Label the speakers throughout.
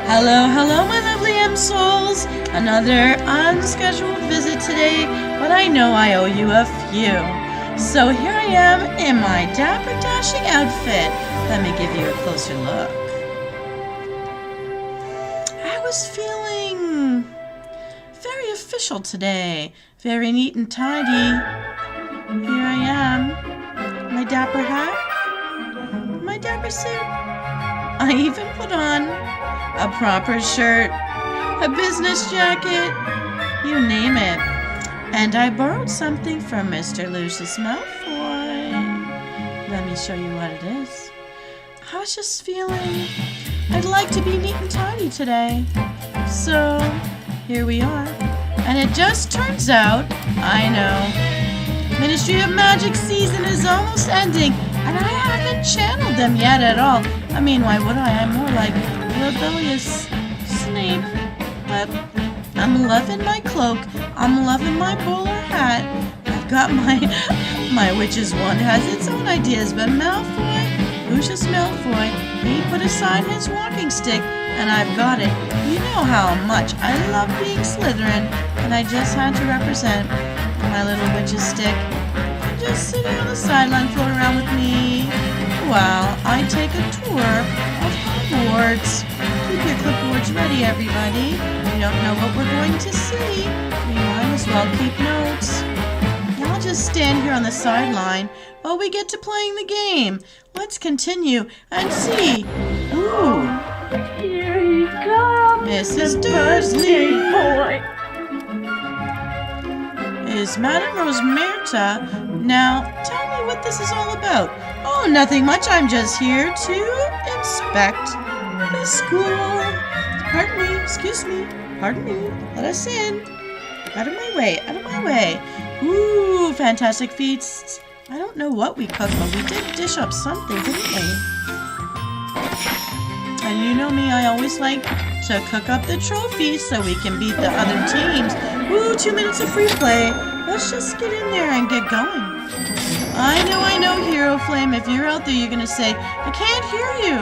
Speaker 1: Hello, hello, my lovely Msouls. Another unscheduled visit today, but I know I owe you a few. So here I am in my dapper dashing outfit. Let me give you a closer look. I was feeling very official today, very neat and tidy. Here I am, my dapper hat, my dapper suit. I even put on a proper shirt, a business jacket, you name it. And I borrowed something from Mr. Lucius Malfoy. Let me show you what it is. I was just feeling I'd like to be neat and tidy today. So here we are. And it just turns out, I know, Ministry of Magic season is almost ending, and I haven't channeled them yet at all. I mean, why would I? I'm more like rebellious Snape. But I'm loving my cloak. I'm loving my bowler hat. I've got my witch's wand has its own ideas, but Malfoy, Lucius Malfoy, he put aside his walking stick, and I've got it. You know how much I love being Slytherin, and I just had to represent my little witch's stick. And just sitting on the sideline, float around with me while I take a tour of Hogwarts. Keep your clipboards ready, everybody. We don't know what we're going to see. We might as well keep notes. Now I'll just stand here on the sideline while we get to playing the game. Let's continue and see. Ooh.
Speaker 2: Here he comes,
Speaker 1: Mrs.
Speaker 2: the birthday
Speaker 1: Dursley.
Speaker 2: boy.
Speaker 1: Is Madame Rosmerta. Now, tell me what this is all about. Oh, nothing much. I'm just here to inspect the school. Pardon me, excuse me. Pardon me. Let us in. Out of my way, out of my way. Ooh, fantastic feasts. I don't know what we cooked, but we did dish up something, didn't we? And you know me, I always like to cook up the trophies so we can beat the other teams. Ooh, 2 minutes of free play. Let's just get in there and get going. I know, Hero Flame. If you're out there, you're going to say, I can't hear you.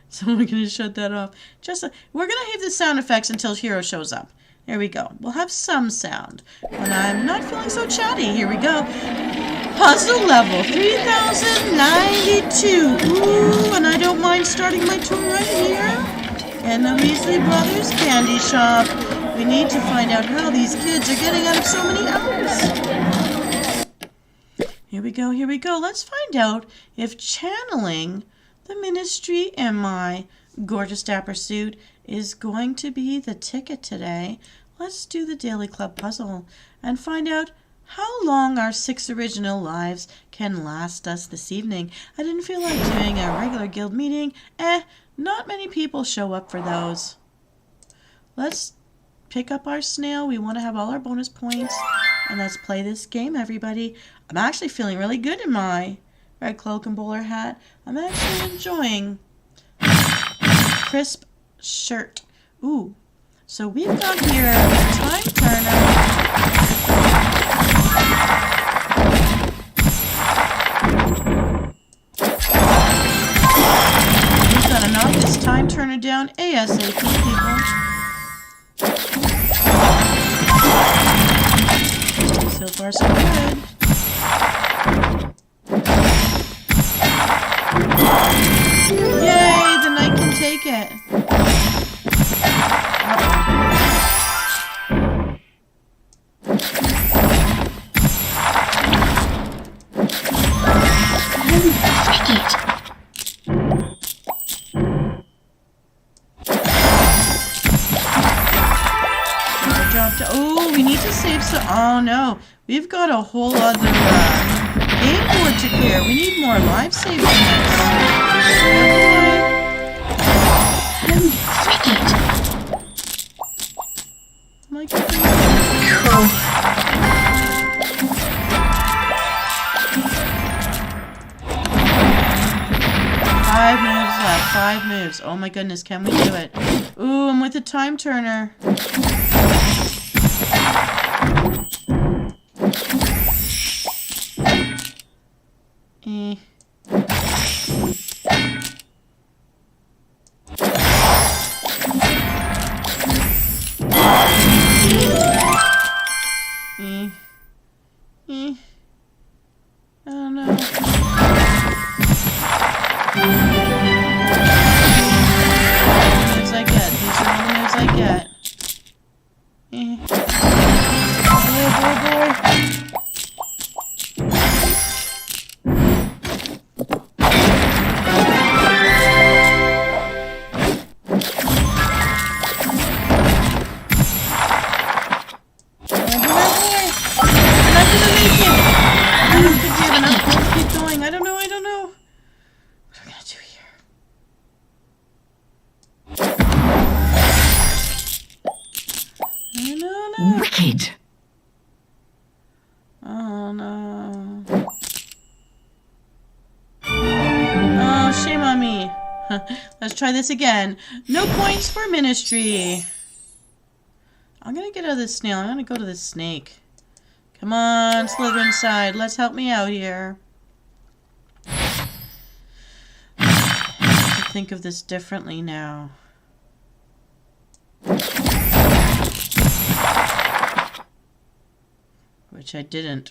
Speaker 1: So we're going to shut that off. We're going to have the sound effects until Hero shows up. There we go. We'll have some sound. When I'm not feeling so chatty, here we go. Puzzle level 3092. Ooh, and I don't mind starting my tour right here in the Weasley Brothers candy shop. We need to find out how these kids are getting out of so many hours. Here we go, here we go. Let's find out if channeling the Ministry in my gorgeous dapper suit is going to be the ticket today. Let's do the Daily Club puzzle and find out how long our 6 original lives can last us this evening. I didn't feel like doing a regular guild meeting. Not many people show up for those. Let's pick up our snail. We want to have all our bonus points. And let's play this game, everybody. I'm actually feeling really good in my red cloak and bowler hat. I'm actually enjoying crisp shirt. Ooh. So we've got here a time turner. We've got to knock this time turner down ASAP, people. So far, so good. Yay, the knight can take it. Oh, we need to save some. Oh no, we've got a whole other game board to clear. We need more life saving. My goodness. 5 moves left. 5 moves. Oh my goodness, can we do it? Ooh, I'm with the time turner.
Speaker 2: Wicked.
Speaker 1: Oh no. Oh, shame on me. Let's try this again. No points for ministry. I'm gonna get out of this snail. I'm gonna go to this snake. Come on, slither inside. Let's help me out here. I have to think of this differently now. Which I didn't.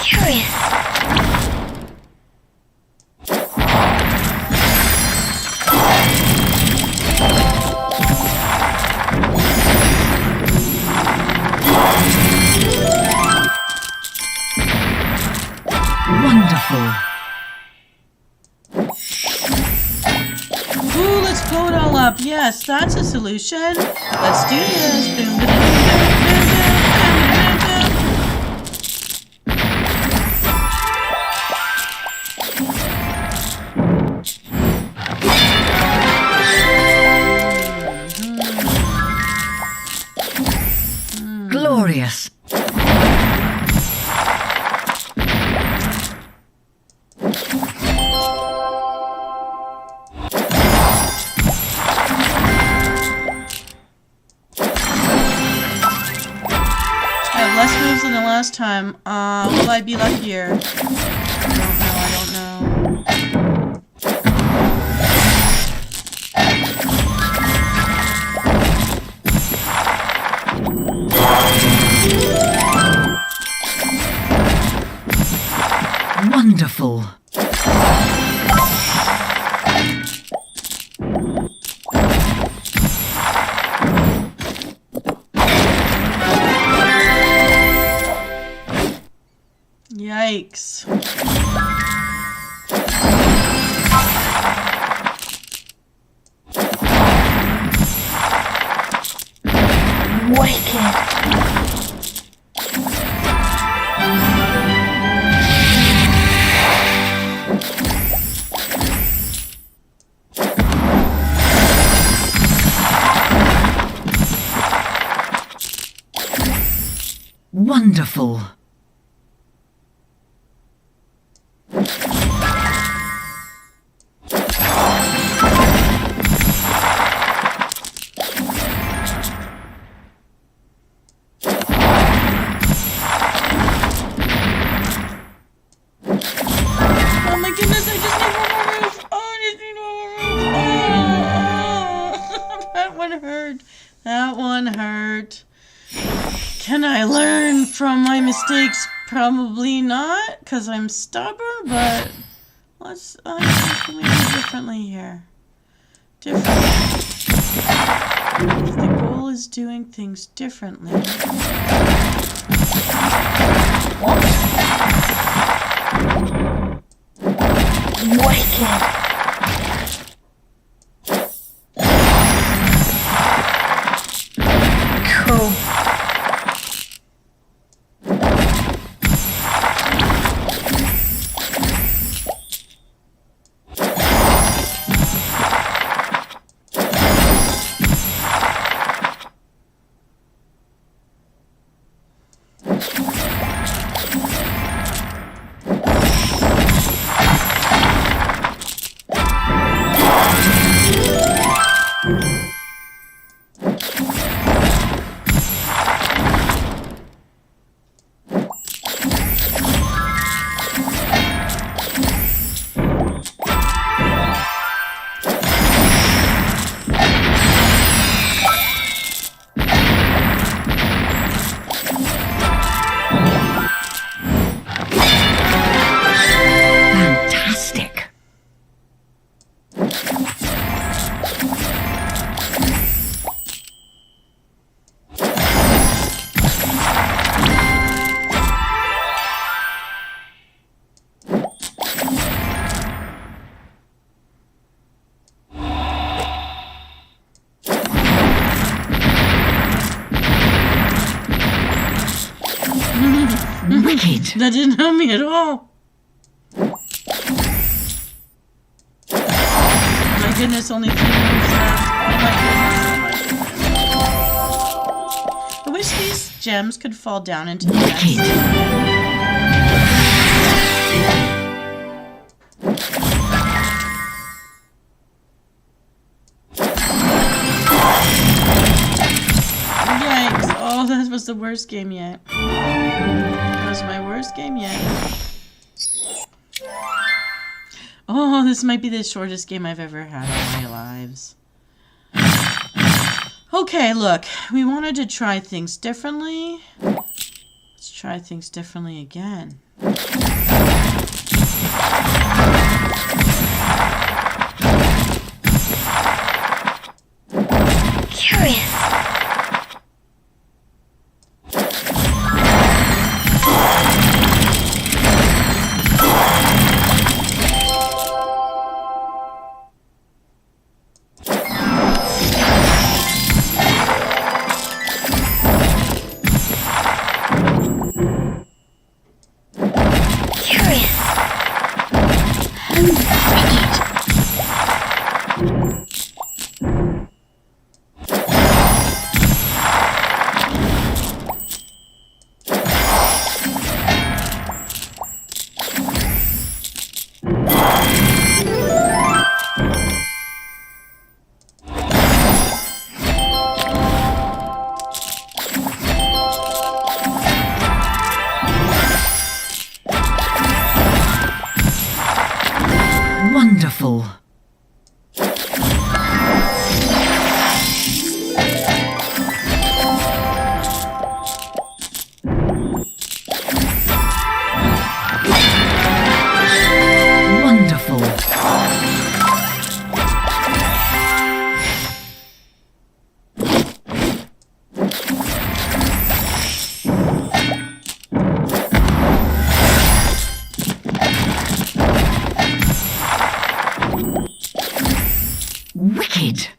Speaker 2: Curious. Wonderful.
Speaker 1: Ooh, let's blow it all up. Yes, that's a solution. Let's do this. Boom, boom, boom, boom, boom, boom,
Speaker 2: Glorious.
Speaker 1: less moves than the last time. Will I be luckier? I don't know.
Speaker 2: Wonderful.
Speaker 1: Yikes.
Speaker 2: Wicked. Wonderful.
Speaker 1: Oh my goodness, I just need one more roof. Oh, I just need one more roof. Oh, that one hurt. That one hurt. Can I learn from my mistakes? Probably not, because I'm stubborn, but let's, what can we do differently here? Differently. If the goal is doing things differently.
Speaker 2: Wicked. Cool. Wicked.
Speaker 1: That didn't help me at all. My goodness, only 3 minutes left. Oh my goodness. I wish these gems could fall down into the nest. Yikes. Oh, that was the worst game yet. That was my worst game yet. Oh, this might be the shortest game I've ever had in my lives. Okay, look. We wanted to try things differently. Let's try things differently again.
Speaker 2: Curious. Wonderful. Wonderful. Wicked.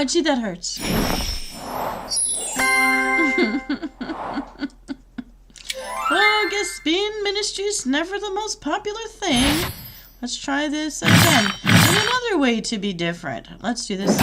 Speaker 1: Gee, that hurts. Oh, I guess being ministry's never the most popular thing. Let's try this again. And another way to be different. Let's do this.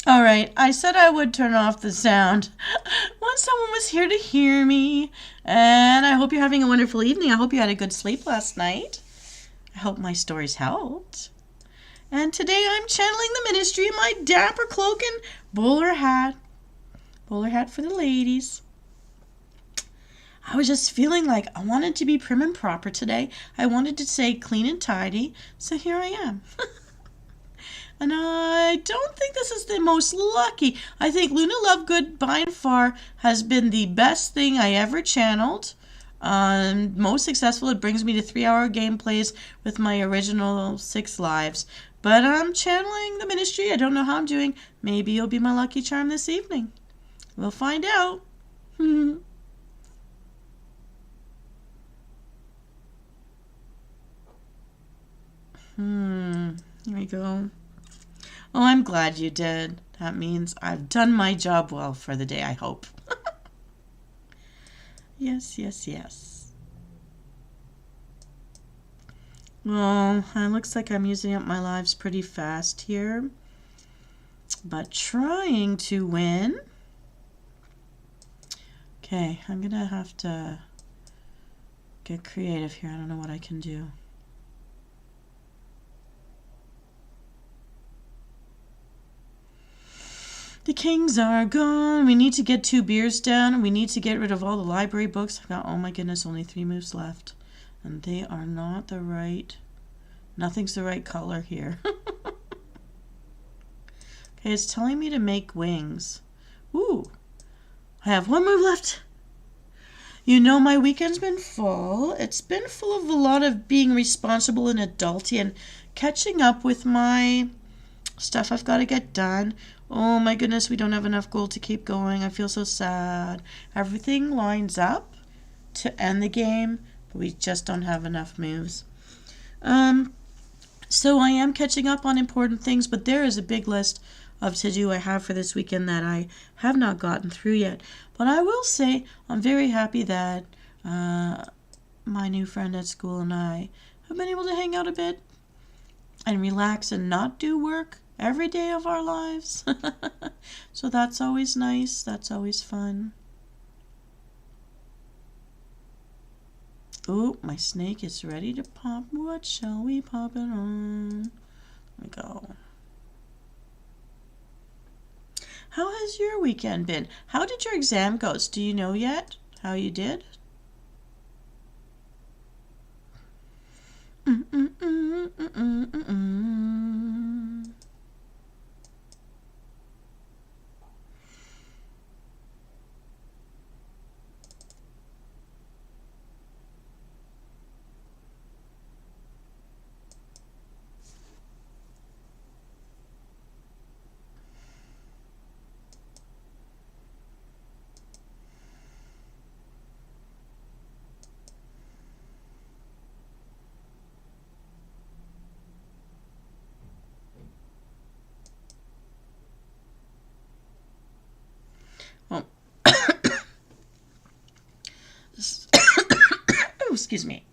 Speaker 1: Alright, I said I would turn off the sound once someone was here to hear me. And I hope you're having a wonderful evening. I hope you had a good sleep last night. I hope my stories helped. And today I'm channeling the ministry in my dapper cloak and bowler hat. Bowler hat for the ladies. I was just feeling like I wanted to be prim and proper today. I wanted to say clean and tidy. So here I am. And I don't think this is the most lucky. I think Luna Lovegood by and far has been the best thing I ever channeled. Most successful. It brings me to 3-hour gameplays with my original 6 lives. But I'm channeling the ministry. I don't know how I'm doing. Maybe you'll be my lucky charm this evening. We'll find out. Here we go. Oh, I'm glad you did. That means I've done my job well for the day, I hope. Yes, yes, yes. Well, it looks like I'm using up my lives pretty fast here. But trying to win. Okay, I'm gonna have to get creative here. I don't know what I can do. The kings are gone. We need to get 2 beers down. We need to get rid of all the library books. I've got, oh my goodness, only 3 moves left. And they are not the right, nothing's the right color here. Okay, it's telling me to make wings. Ooh, I have 1 move left. You know, my weekend's been full. It's been full of a lot of being responsible and adulty and catching up with my stuff I've got to get done. Oh my goodness, we don't have enough gold to keep going. I feel so sad. Everything lines up to end the game, but we just don't have enough moves. So I am catching up on important things, but there is a big list of to-do I have for this weekend that I have not gotten through yet. But I will say I'm very happy that my new friend at school and I have been able to hang out a bit and relax and not do work every day of our lives. So that's always nice. That's always fun. Oh, my snake is ready to pop. What shall we pop it on? There we go. How has your weekend been? How did your exam go? Do you know yet how you did? Oh. Oh, excuse me.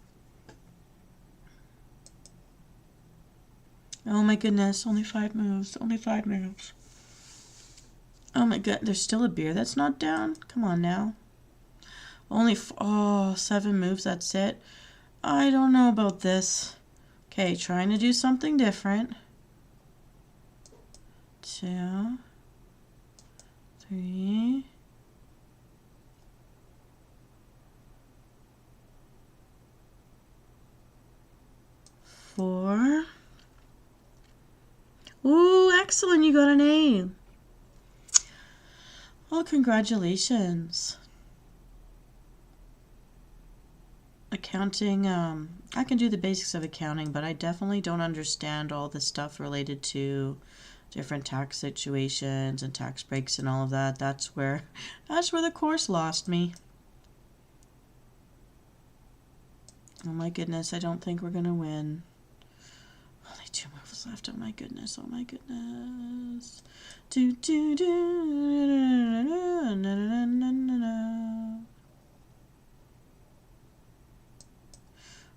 Speaker 1: Oh my goodness, only 5 moves, only 5 moves. Oh my god, there's still a beer that's not down? Come on now. Only, 7 moves, that's it. I don't know about this. Okay, trying to do something different. 2, 3. 4. Ooh, excellent, you got an A. Oh, congratulations. Accounting, I can do the basics of accounting, but I definitely don't understand all the stuff related to different tax situations and tax breaks and all of that. That's where the course lost me. Oh my goodness, I don't think we're gonna win. Only 2 moves left. Oh my goodness, oh my goodness. Do do do na, na, na, na, na, na.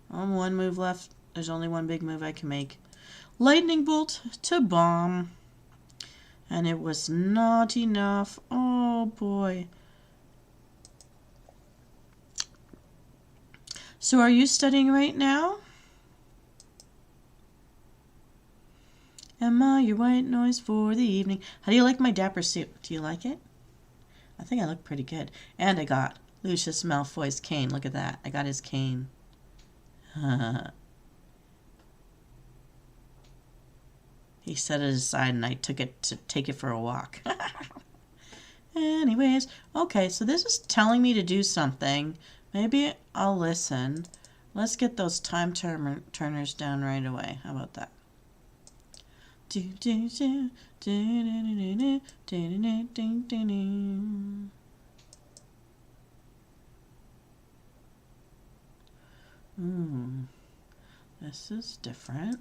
Speaker 1: 1 move left. There's only 1 big move I can make. Lightning bolt to bomb. And it was not enough. Oh boy. So are you studying right now? Emma, your white noise for the evening. How do you like my dapper suit? Do you like it? I think I look pretty good. And I got Lucius Malfoy's cane. Look at that. I got his cane. He set it aside and I took it to take it for a walk. Anyways, okay, so this is telling me to do something. Maybe I'll listen. Let's get those time turners down right away. How about that? This is different.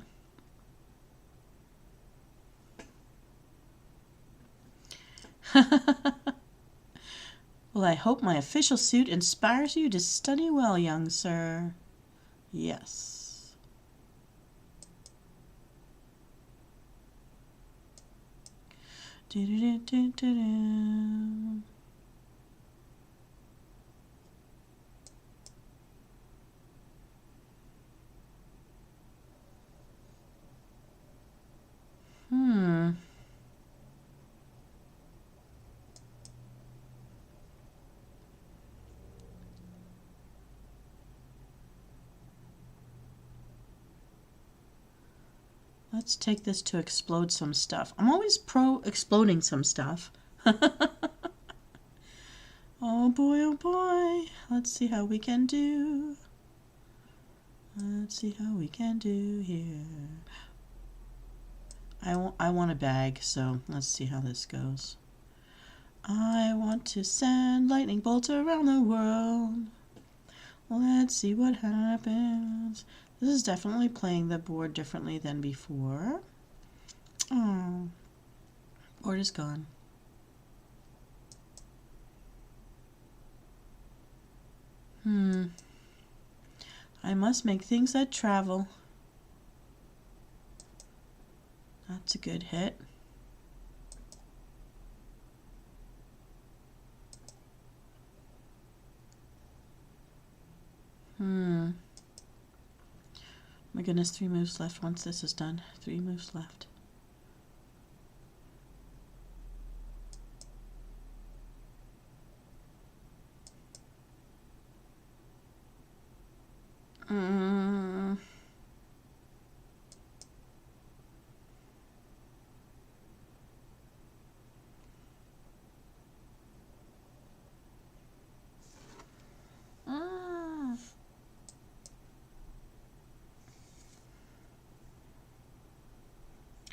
Speaker 1: Well, I hope my official suit inspires you to study well, young sir. Yes. Do-do-do-do-do-do. Let's take this to explode some stuff. I'm always pro exploding some stuff. Oh boy, oh boy. Let's see how we can do. Let's see how we can do here. I want a bag, so let's see how this goes. I want to send lightning bolts around the world. Let's see what happens. This is definitely playing the board differently than before. Oh, board is gone. I must make things that travel. That's a good hit. My goodness, 3 moves left once this is done. 3 moves left.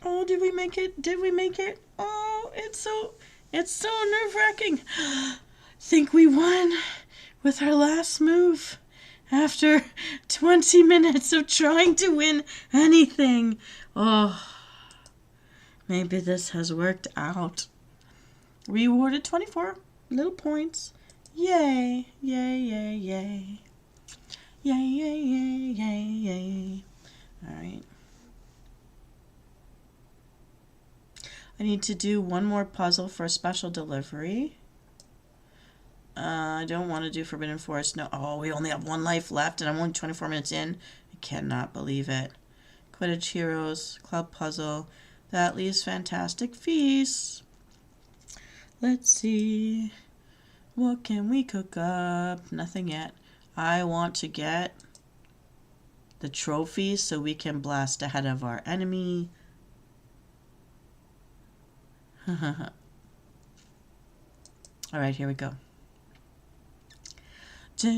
Speaker 1: Oh, did we make it? Did we make it? Oh, it's so nerve-wracking. Think we won with our last move after 20 minutes of trying to win anything. Oh, maybe this has worked out. Rewarded 24 little points. Yay, yay, yay, yay. Yay, yay, yay, yay, yay. All right. I need to do one more puzzle for a special delivery. I don't want to do Forbidden Forest. No. Oh, we only have 1 life left and I'm only 24 minutes in. I cannot believe it. Quidditch Heroes, Club Puzzle. That leaves Fantastic Feasts. Let's see. What can we cook up? Nothing yet. I want to get the trophies so we can blast ahead of our enemy. All right, here we go. The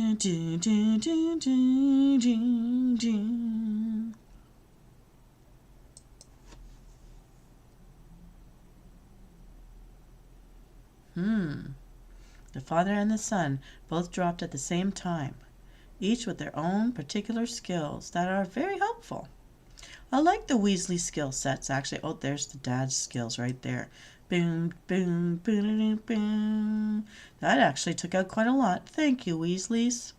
Speaker 1: father and the son both dropped at the same time, each with their own particular skills that are very helpful. I like the Weasley skill sets, actually. Oh, there's the dad's skills right there. Boom, boom, boom, boom. That actually took out quite a lot. Thank you, Weasleys.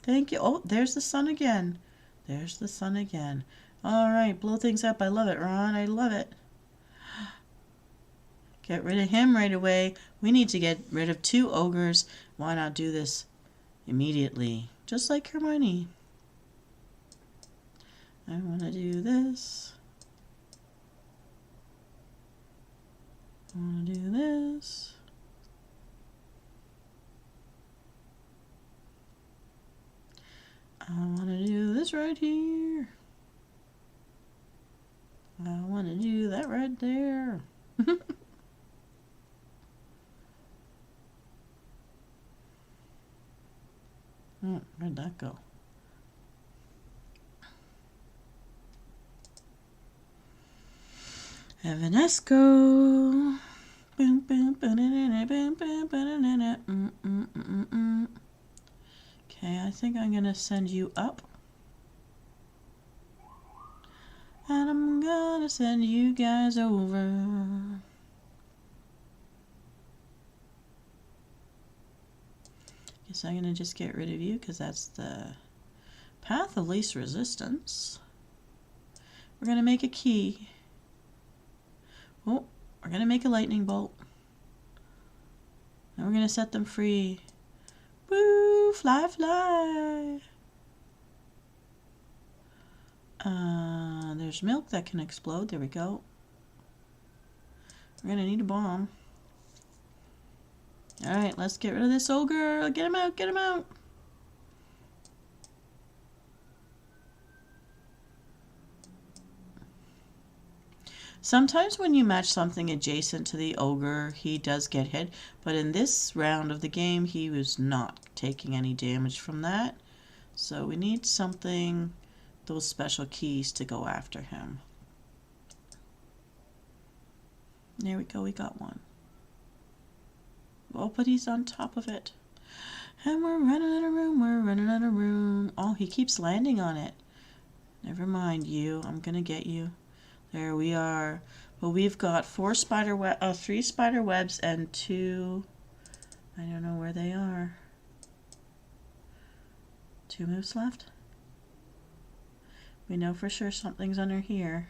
Speaker 1: Thank you. Oh, there's the sun again. There's the sun again. All right, blow things up. I love it, Ron. I love it. Get rid of him right away. We need to get rid of 2 ogres. Why not do this immediately? Just like Hermione. I want to do this. I want to do this. I want to do this right here. I want to do Where'd that go? Evanesco. Boom, boom, ba-da-da-da, boom, boom, ba-da-da-da. Okay, I think I'm gonna send you up. And I'm gonna send you guys over. Guess I'm gonna just get rid of you because that's the path of least resistance. We're gonna make a key. Oh, we're gonna make a lightning bolt. And we're gonna set them free. Woo! Fly, fly! There's milk that can explode. There we go. We're gonna need a bomb. Alright, let's get rid of this ogre. Get him out, get him out! Sometimes when you match something adjacent to the ogre, he does get hit. But in this round of the game, he was not taking any damage from that. So we need something, those special keys to go after him. There we go, we got one. Oh, but he's on top of it. And we're running out of room, we're running out of room. Oh, he keeps landing on it. Never mind you, I'm gonna get you. There we are. Well, we've got 3 spider webs and 2, I don't know where they are. 2 moves left. We know for sure something's under here.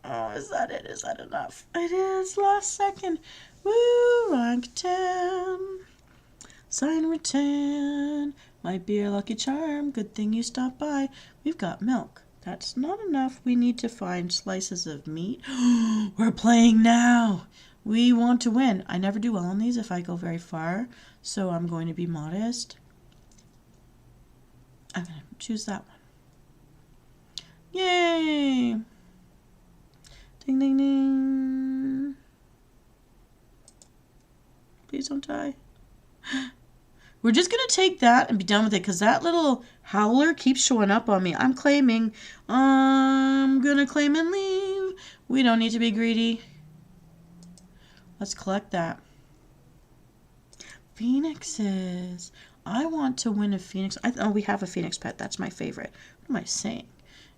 Speaker 1: Oh, is that it? Is that enough? It is. Last second. Woo! Rank 10. Sign rattan. Might be a lucky charm. Good thing you stopped by. We've got milk. That's not enough. We need to find slices of meat. We're playing now. We want to win. I never do well on these if I go very far, so I'm going to be modest. I'm going to choose that one. Yay! Ding, ding, ding. Please don't die. We're just going to take that and be done with it because that little howler keeps showing up on me. I'm claiming. I'm going to claim and leave. We don't need to be greedy. Let's collect that. Phoenixes. I want to win a phoenix. Oh, we have a phoenix pet. That's my favorite. What am I saying?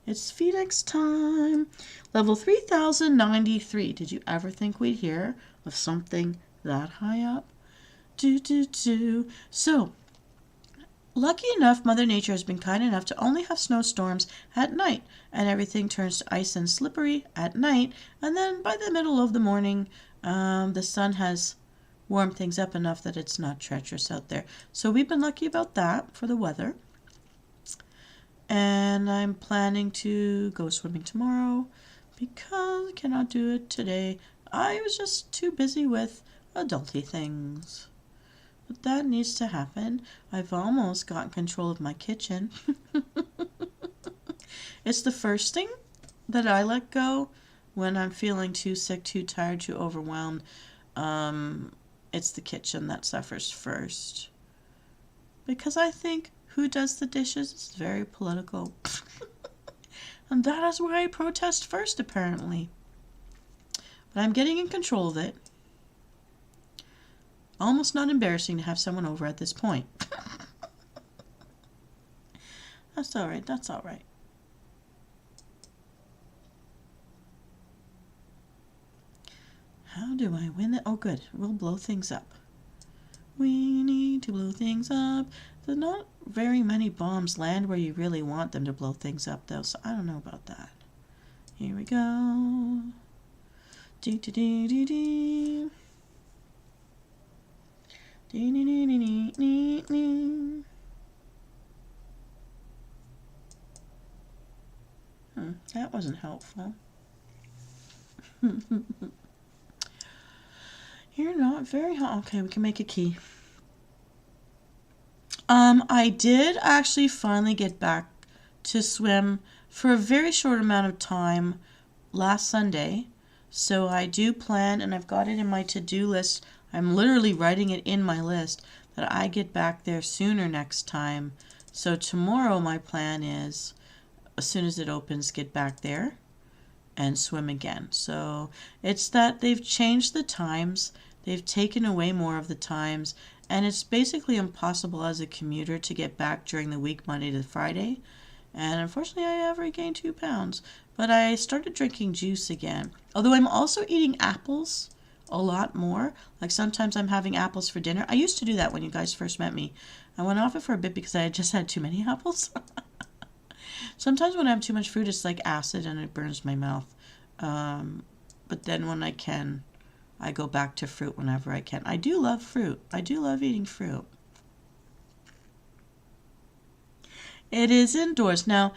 Speaker 1: It's phoenix time. Level 3093. Did you ever think we'd hear of something that high up? So, lucky enough, Mother Nature has been kind enough to only have snowstorms at night, and everything turns to ice and slippery at night, and then by the middle of the morning, the sun has warmed things up enough that it's not treacherous out there. So we've been lucky about that for the weather. And I'm planning to go swimming tomorrow because I cannot do it today. I was just too busy with adulty things. But that needs to happen. I've almost gotten control of my kitchen. It's the first thing that I let go when I'm feeling too sick, too tired, too overwhelmed. It's the kitchen that suffers first. Because I think who does the dishes is very political. And that is why I protest first, apparently. But I'm getting in control of it. Almost not embarrassing to have someone over at this point. That's all right. That's all right. How do I win it? Oh, good. We'll blow things up. We need to blow things up. There's not very many bombs land where you really want them to blow things up, though, so I don't know about that. Here we go. Dee dee dee dee dee. Dee dee dee dee dee dee. That wasn't helpful. You're not very hot. Okay, we can make a key. I did actually finally get back to swim for a very short amount of time last Sunday. So I do plan, and I've got it in my to-do list. I'm literally writing it in my list that I get back there sooner next time. So tomorrow my plan is, as soon as it opens, get back there and swim again. So it's that they've changed the times. They've taken away more of the times, and it's basically impossible as a commuter to get back during the week, Monday to Friday. And unfortunately, I have regained 2 pounds. But I started drinking juice again. Although I'm also eating apples a lot more. Like sometimes I'm having apples for dinner. I used to do that when you guys first met me. I went off it for a bit because I had just had too many apples. Sometimes when I have too much food, it's like acid and it burns my mouth. But then when I can, I go back to fruit whenever I can. I do love fruit. I do love eating fruit. It is indoors. Now,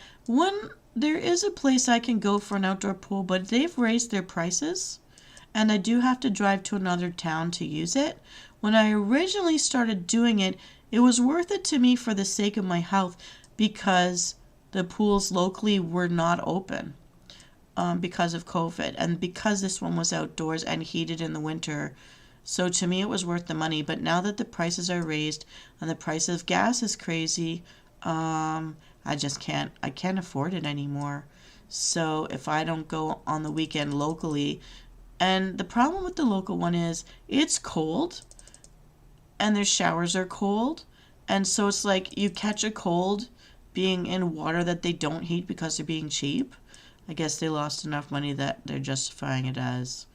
Speaker 1: there is a place I can go for an outdoor pool, but they've raised their prices, and I do have to drive to another town to use it. When I originally started doing it, it was worth it to me for the sake of my health because the pools locally were not open because of COVID, and because this one was outdoors and heated in the winter. So to me, it was worth the money. But now that the prices are raised and the price of gas is crazy, I just can't afford it anymore. So if I don't go on the weekend locally, and the problem with the local one is it's cold and their showers are cold, and so it's like you catch a cold being in water that they don't heat because they're being cheap. I guess they lost enough money that they're justifying it as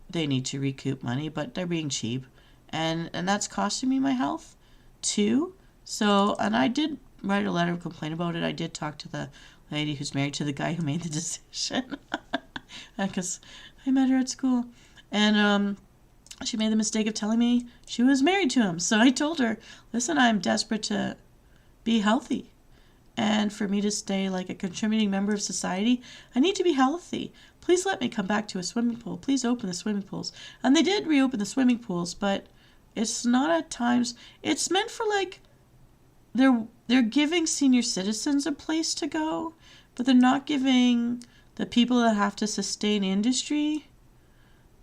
Speaker 1: they need to recoup money, but they're being cheap, and that's costing me my health too. So, and I did write a letter of complaint about it. I did talk to the lady who's married to the guy who made the decision because I met her at school, and she made the mistake of telling me she was married to him. So I told her, listen, I'm desperate to be healthy, and for me to stay like a contributing member of society, I need to be healthy. Please let me come back to a swimming pool. Please open the swimming pools. And they did reopen the swimming pools, but it's not at times. It's meant for like they're giving senior citizens a place to go, but they're not giving the people that have to sustain industry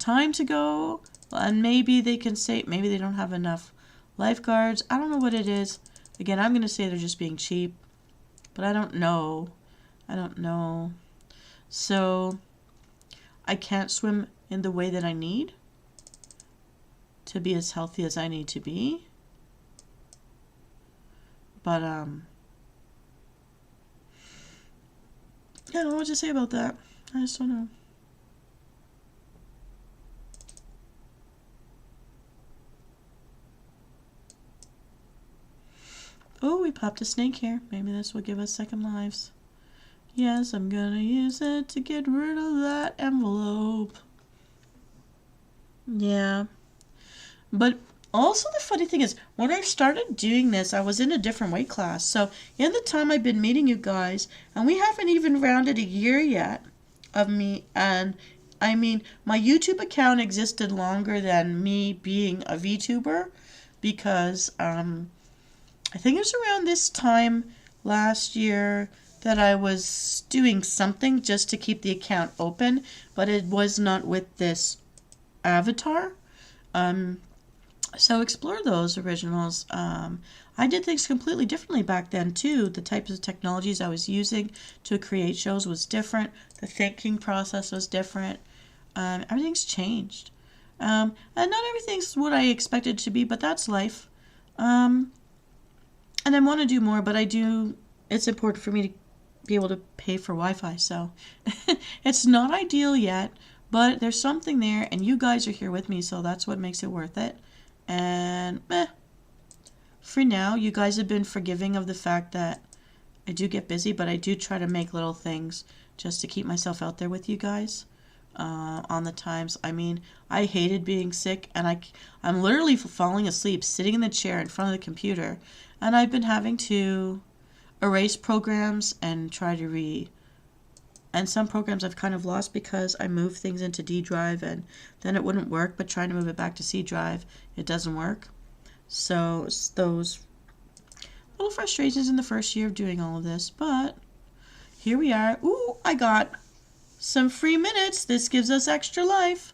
Speaker 1: time to go. And maybe they can say maybe they don't have enough lifeguards. I don't know what it is. Again, I'm going to say they're just being cheap, but I don't know. So I can't swim in the way that I need to be as healthy as I need to be. But, I don't know what to say about that. I just don't know. Oh, we popped a snake here. Maybe this will give us second lives. Yes, I'm gonna use it to get rid of that envelope. Yeah. But also the funny thing is, when I started doing this, I was in a different weight class. So in the time I've been meeting you guys, and we haven't even rounded a year yet of me, and I mean, my YouTube account existed longer than me being a VTuber, because I think it was around this time last year that I was doing something just to keep the account open, but it was not with this avatar. So explore those originals. I did things completely differently back then too. The types of technologies I was using to create shows was different. The thinking process was different. Everything's changed. And not everything's what I expected it to be, but that's life. And I want to do more, but it's important for me to be able to pay for Wi-Fi. So it's not ideal yet, but there's something there, and you guys are here with me, so that's what makes it worth it. And for now, you guys have been forgiving of the fact that I do get busy, but I do try to make little things just to keep myself out there with you guys on the times. I mean, I hated being sick, and I'm literally falling asleep sitting in the chair in front of the computer, and I've been having to erase programs and try to and some programs I've kind of lost because I moved things into D drive and then it wouldn't work, but trying to move it back to C drive, it doesn't work. So it's those little frustrations in the first year of doing all of this, but here we are. Ooh, I got some free minutes. This gives us extra life.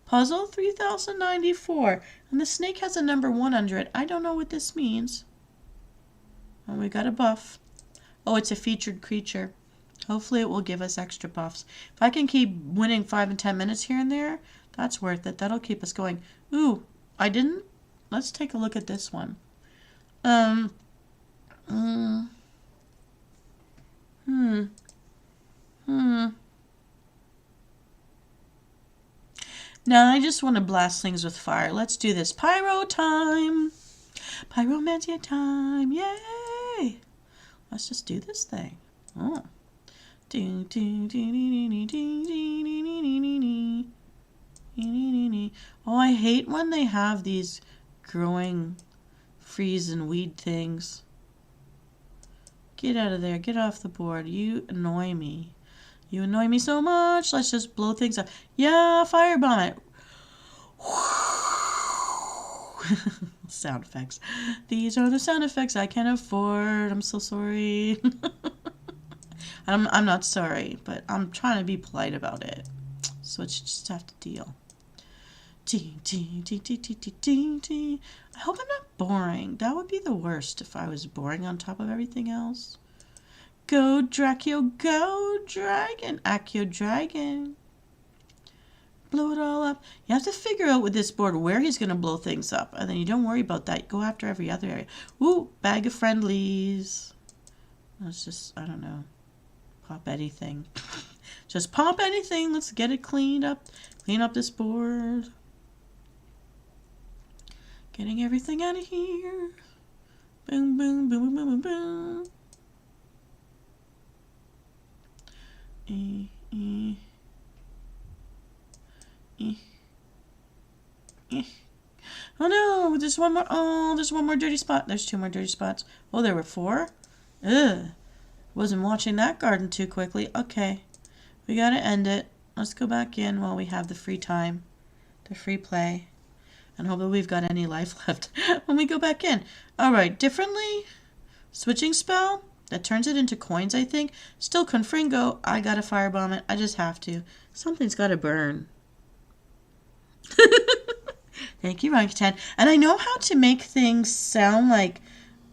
Speaker 1: Puzzle 3094. And the snake has a number 1 under it. I don't know what this means. Oh, we got a buff. Oh, it's a featured creature. Hopefully it will give us extra buffs. If I can keep winning 5 and 10 minutes here and there, that's worth it. That'll keep us going. Ooh, I didn't. Let's take a look at this one. Now I just want to blast things with fire. Let's do this. Pyro time. Pyromantia time. Yay. Let's just do this thing. Oh. Oh, I hate when they have these growing freeze and weed things. Get out of there. Get off the board. You annoy me. You annoy me so much. Let's just blow things up. Yeah, firebomb it. Sound effects. These are the sound effects I can afford. I'm so sorry. I'm not sorry, but I'm trying to be polite about it. So you just have to deal. I hope I'm not boring. That would be the worst if I was boring on top of everything else. Go, Dracula, go, dragon. Accio dragon. Blow it all up. You have to figure out with this board where he's going to blow things up. And then you don't worry about that. Go after every other area. Ooh, bag of friendlies. Let's just, I don't know. Pop anything. Just pop anything. Let's get it cleaned up. Clean up this board. Getting everything out of here. Boom, boom, boom, boom, boom, boom. Oh no, there's one more. Oh, there's one more dirty spot. There's 2 more dirty spots. Oh, there were 4? Ugh. Wasn't watching that garden too quickly. Okay. We gotta end it. Let's go back in while we have the free time. The free play. And hope that we've got any life left when we go back in. Alright, differently. Switching spell. That turns it into coins, I think. Still Confringo. I gotta firebomb it. I just have to. Something's gotta burn. Thank you, Ryan. And I know how to make things sound like...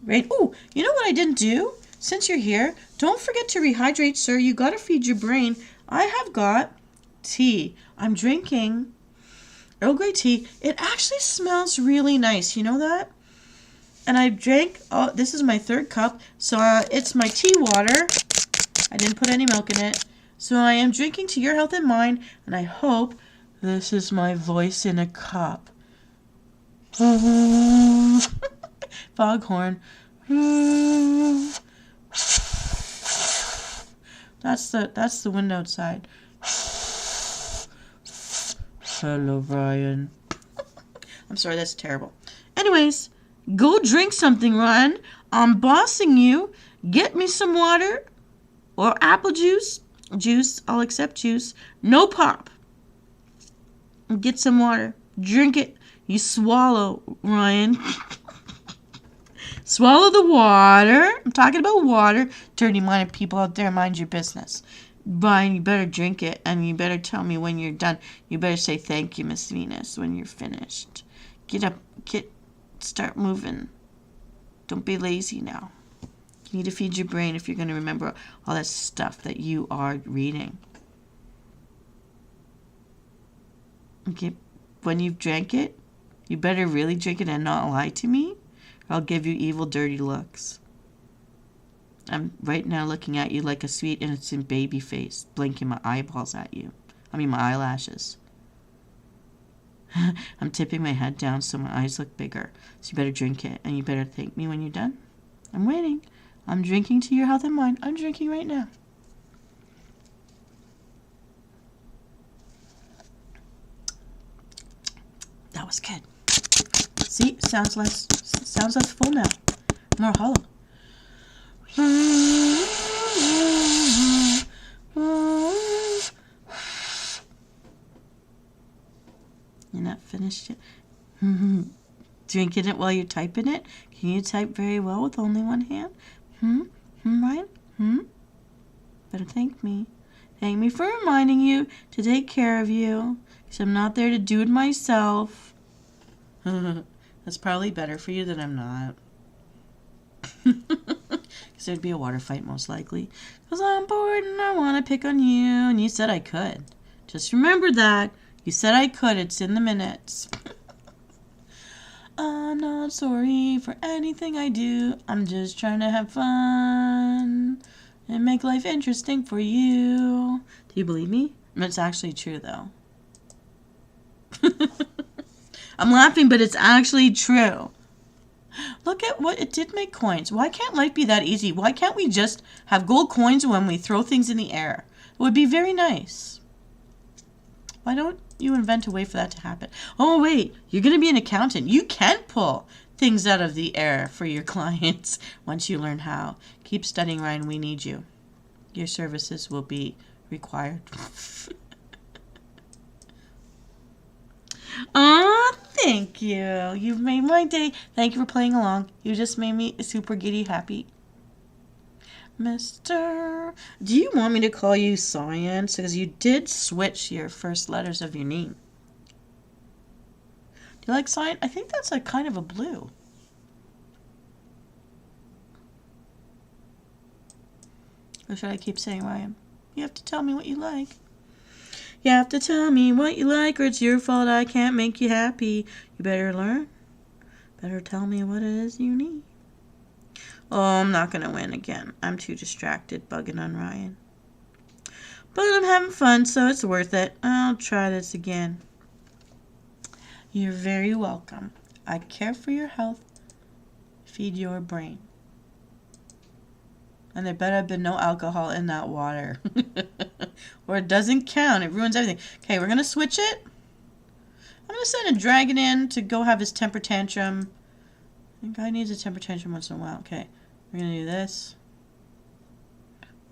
Speaker 1: Right? Ooh, you know what I didn't do? Since you're here, don't forget to rehydrate, sir. You gotta feed your brain. I have got tea. I'm drinking Earl Grey tea. It actually smells really nice. You know that? And I drank, oh, this is my 3rd cup. So it's my tea water. I didn't put any milk in it. So I am drinking to your health and mine. And I hope this is my voice in a cup. Foghorn. That's the wind outside. Hello, Ryan. I'm sorry, that's terrible. Anyways, go drink something, Ryan. I'm bossing you. Get me some water or apple juice. Juice, I'll accept juice. No pop. Get some water. Drink it. You swallow, Ryan. Swallow the water. I'm talking about water. Dirty-minded people out there, mind your business. Brian, you better drink it, and you better tell me when you're done. You better say thank you, Miss Venus, when you're finished. Get up. Start moving. Don't be lazy now. You need to feed your brain if you're going to remember all that stuff that you are reading. Okay, when you've drank it, you better really drink it and not lie to me, or I'll give you evil, dirty looks. I'm right now looking at you like a sweet, innocent baby face, blinking my eyeballs at you. My eyelashes. I'm tipping my head down so my eyes look bigger. So you better drink it, and you better thank me when you're done. I'm waiting. I'm drinking to your health and mine. I'm drinking right now. That was good. See, sounds less full now. More hollow. You're not finished yet. Drinking it while you're typing it? Can you type very well with only one hand? Ryan? Better thank me. Thank me for reminding you to take care of you, because I'm not there to do it myself. That's probably better for you that I'm not. Because there'd be a water fight most likely. Because I'm bored and I want to pick on you, and you said I could. Just remember that. You said I could. It's in the minutes. I'm not sorry for anything I do. I'm just trying to have fun and make life interesting for you. Do you believe me? It's actually true, though. I'm laughing, but it's actually true. Look at what it did make coins. Why can't life be that easy? Why can't we just have gold coins when we throw things in the air? It would be very nice. Why don't you invent a way for that to happen? Oh, wait. You're going to be an accountant. You can pull things out of the air for your clients once you learn how. Keep studying, Ryan. We need you. Your services will be required. Aw, thank you. You've made my day. Thank you for playing along. You just made me super giddy happy. Mister, do you want me to call you Science? Because you did switch your first letters of your name. Do you like Science? I think that's a kind of a blue. Or should I keep saying Ryan? You have to tell me what you like. You have to tell me what you like, or it's your fault I can't make you happy. You better learn. Better tell me what it is you need. Oh, I'm not going to win again. I'm too distracted bugging on Ryan. But I'm having fun, so it's worth it. I'll try this again. You're very welcome. I care for your health. Feed your brain. And there better have been no alcohol in that water. Or it doesn't count. It ruins everything. Okay, we're going to switch it. I'm going to send a dragon in to go have his temper tantrum. The guy needs a temper tantrum once in a while. Okay, we're going to do this.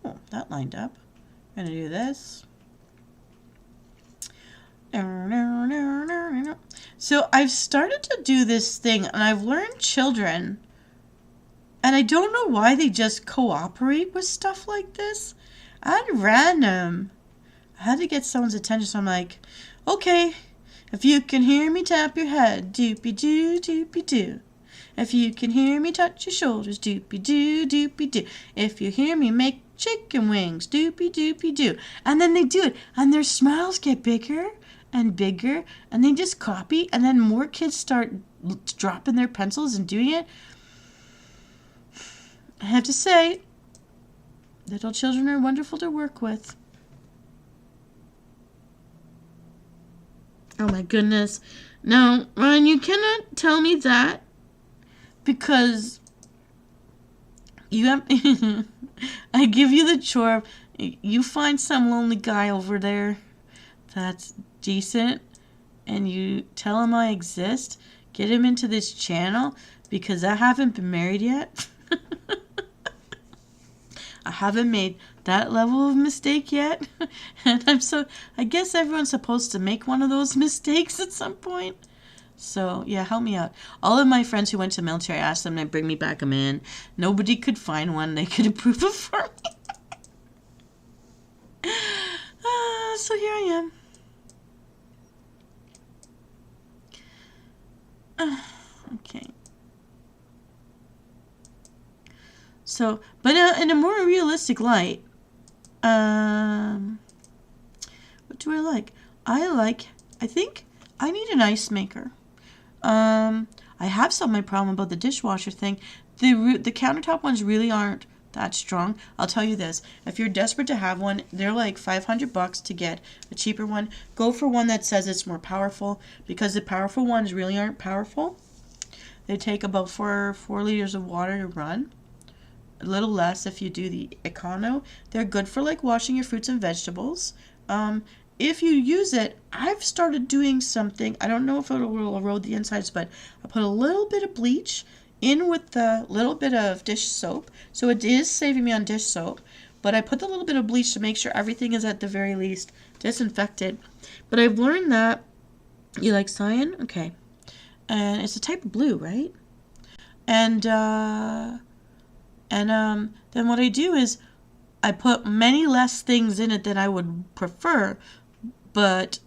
Speaker 1: Oh, that lined up. We're going to do this. So I've started to do this thing, and I've learned children, and I don't know why they just cooperate with stuff like this. At random, I had to get someone's attention, so I'm like, okay, if you can hear me, tap your head, doopy-doo, doopy-doo. If you can hear me, touch your shoulders, doopy-doo, doopy-doo. If you hear me, make chicken wings, doopy-doopy-doo. And then they do it, and their smiles get bigger and bigger, and they just copy, and then more kids start dropping their pencils and doing it. I have to say, little children are wonderful to work with. Oh my goodness. No, Ryan, you cannot tell me that, because you have I give you the chore. You find some lonely guy over there that's decent, and you tell him I exist. Get him into this channel, because I haven't been married yet. I haven't made that level of mistake yet. And I guess everyone's supposed to make one of those mistakes at some point. So, yeah, help me out. All of my friends who went to the military, I asked them to bring me back a man. Nobody could find one they could approve of for me. So here I am. Okay. So, but in a more realistic light, what do I like? I think I need an ice maker. I have solved my problem about the dishwasher thing. The countertop ones really aren't that strong. I'll tell you this. If you're desperate to have one, they're like $500 to get a cheaper one. Go for one that says it's more powerful, because the powerful ones really aren't powerful. They take about 4 liters of water to run. A little less if you do the Econo. They're good for like washing your fruits and vegetables. If you use it, I've started doing something. I don't know if it will erode the insides, but I put a little bit of bleach in with the little bit of dish soap. So it is saving me on dish soap. But I put the little bit of bleach to make sure everything is at the very least disinfected. But I've learned that, you like cyan? Okay. And it's a type of blue, right? And then what I do is I put many less things in it than I would prefer, but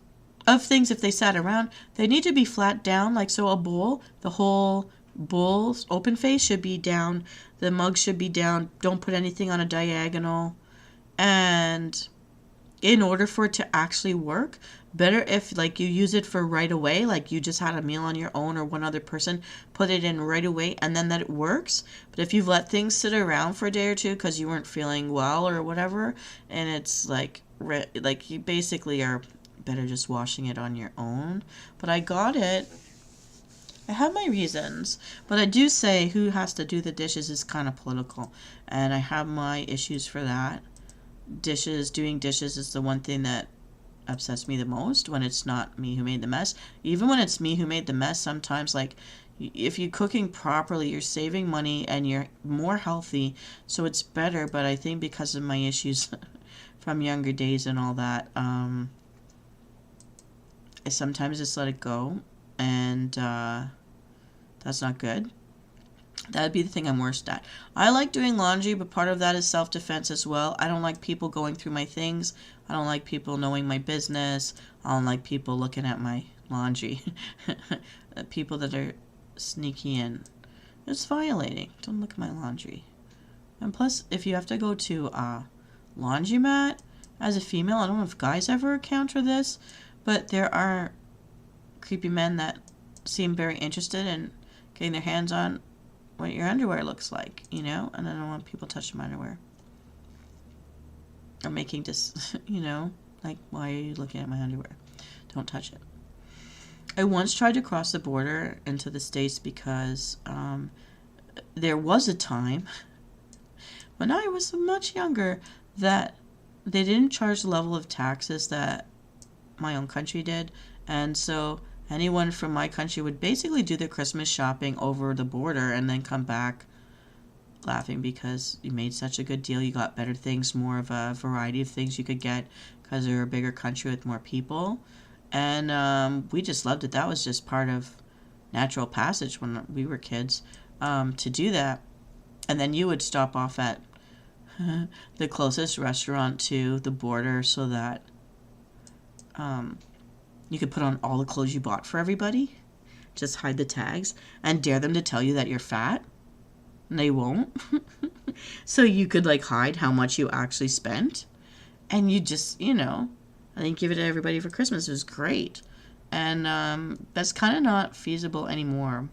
Speaker 1: of things, if they sat around, they need to be flat down. Like, so a bowl, the whole bowl's open face should be down. The mug should be down. Don't put anything on a diagonal. And in order for it to actually work, better if like you use it for right away, like you just had a meal on your own or one other person, put it in right away and then that it works. But if you've let things sit around for a day or two because you weren't feeling well or whatever, and it's like you basically are better just washing it on your own. But I got it. I have my reasons, but I do say who has to do the dishes is kind of political, and I have my issues for that. Doing dishes is the one thing that upsets me the most when it's not me who made the mess. Even when it's me who made the mess, sometimes, like, if you're cooking properly, you're saving money and you're more healthy, so it's better. But I think because of my issues from younger days and all that, I sometimes just let it go, and that's not good. That'd be the thing I'm worst at. I like doing laundry, but part of that is self-defense as well. I don't like people going through my things. I don't like people knowing my business. I don't like people looking at my laundry. People that are sneaky in. It's violating. Don't look at my laundry. And plus, if you have to go to a laundromat as a female, I don't know if guys ever encounter this, but there are creepy men that seem very interested in getting their hands on what your underwear looks like, you know? And I don't want people touching my underwear. Or making just, you know, like, why are you looking at my underwear? Don't touch it. I once tried to cross the border into the States because there was a time when I was much younger that they didn't charge the level of taxes that my own country did. And so anyone from my country would basically do their Christmas shopping over the border and then come back laughing because you made such a good deal. You got better things, more of a variety of things you could get because they're a bigger country with more people. And we just loved it. That was just part of natural passage when we were kids, to do that. And then you would stop off at the closest restaurant to the border so that you could put on all the clothes you bought for everybody. Just hide the tags and dare them to tell you that you're fat. And they won't. So you could like hide how much you actually spent. And you just, you know, I think give it to everybody for Christmas. It was great. And that's kind of not feasible anymore.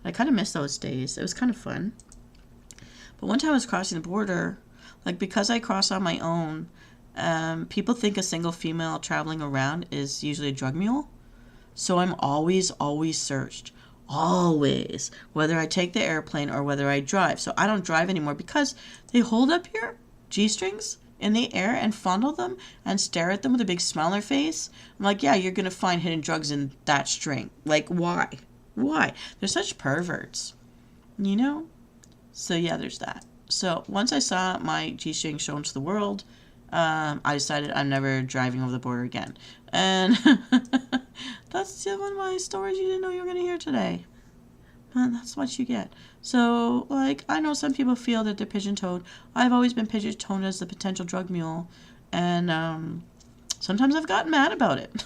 Speaker 1: But I kind of miss those days. It was kind of fun. But one time I was crossing the border, like because I cross on my own, people think a single female traveling around is usually a drug mule. So I'm always searched. Always. Whether I take the airplane or whether I drive. So I don't drive anymore because they hold up your G-strings in the air and fondle them and stare at them with a big smile on their face. I'm like, yeah, you're going to find hidden drugs in that string. Like, why? Why? They're such perverts. You know? So yeah, there's that. So once I saw my G-string shown to the world, I decided I'm never driving over the border again. And that's one of my stories you didn't know you were going to hear today. But that's what you get. So, like, I know some people feel that they're pigeon-toed. I've always been pigeon-toed as the potential drug mule. And sometimes I've gotten mad about it.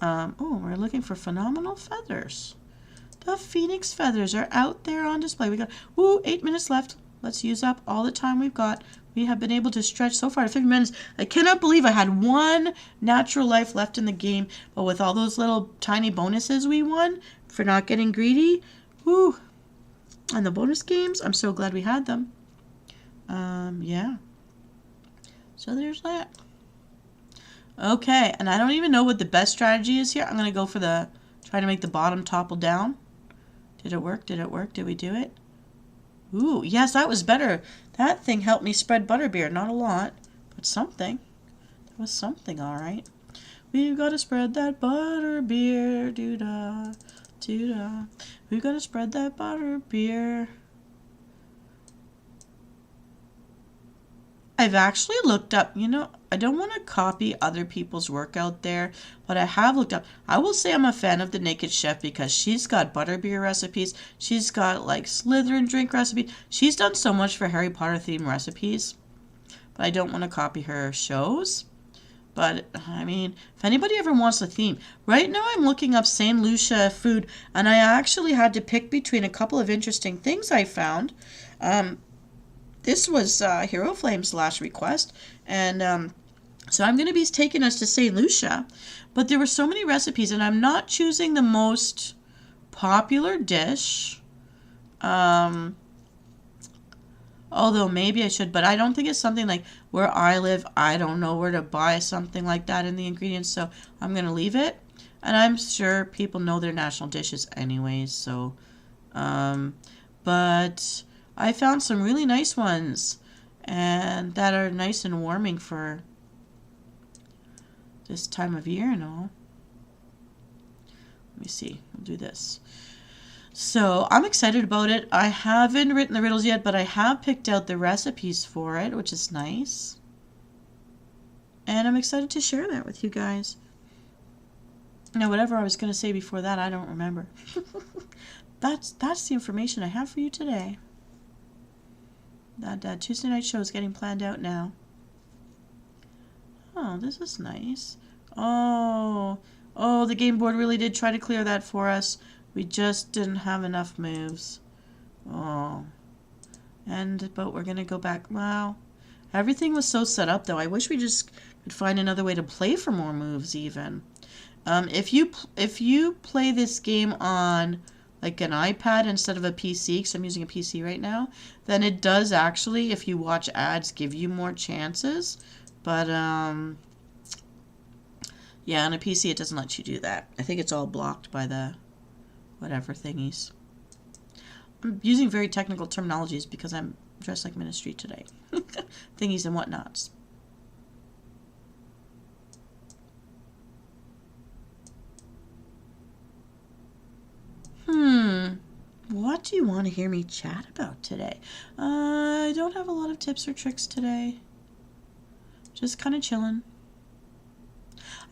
Speaker 1: We're looking for phenomenal feathers. The phoenix feathers are out there on display. We got 8 minutes left. Let's use up all the time we've got. We have been able to stretch so far to 50 minutes. I cannot believe I had one natural life left in the game, but with all those little tiny bonuses we won for not getting greedy, woo! And the bonus games, I'm so glad we had them. Yeah. So there's that. Okay, and I don't even know what the best strategy is here. I'm going to go for try to make the bottom topple down. Did it work? Did it work? Did we do it? Ooh, yes, that was better. That thing helped me spread butterbeer. Not a lot, but something. That was something, all right. We've got to spread that butterbeer. Doo-da, doo-da. We've got to spread that butterbeer. I've actually looked up, I don't want to copy other people's work out there, but I have looked up. I will say I'm a fan of the Naked Chef because she's got butterbeer recipes. She's got like Slytherin drink recipes. She's done so much for Harry Potter themed recipes, but I don't want to copy her shows. But, I mean, if anybody ever wants a theme. Right now I'm looking up St. Lucia food, and I actually had to pick between a couple of interesting things I found. This was Hero Flame's last request, and so I'm going to be taking us to St. Lucia. But there were so many recipes, and I'm not choosing the most popular dish. Although maybe I should, but I don't think it's something like where I live. I don't know where to buy something like that in the ingredients, so I'm going to leave it. And I'm sure people know their national dishes anyways, so. But I found some really nice ones, and that are nice and warming for this time of year and all. Let me see. We'll do this. So I'm excited about it. I haven't written the riddles yet, but I have picked out the recipes for it, which is nice. And I'm excited to share that with you guys. Now, whatever I was going to say before that, I don't remember. That's the information I have for you today. That Tuesday night show is getting planned out now. Oh, this is nice. Oh, the game board really did try to clear that for us. We just didn't have enough moves. Oh. But we're going to go back. Wow. Everything was so set up, though. I wish we just could find another way to play for more moves, even. If you play this game on, like, an iPad instead of a PC, because I'm using a PC right now, then it does actually, if you watch ads, give you more chances. But, yeah, on a PC, it doesn't let you do that. I think it's all blocked by the whatever thingies. I'm using very technical terminologies because I'm dressed like Ministry today. Thingies and whatnots. What do you want to hear me chat about today? I don't have a lot of tips or tricks today. Just kind of chilling.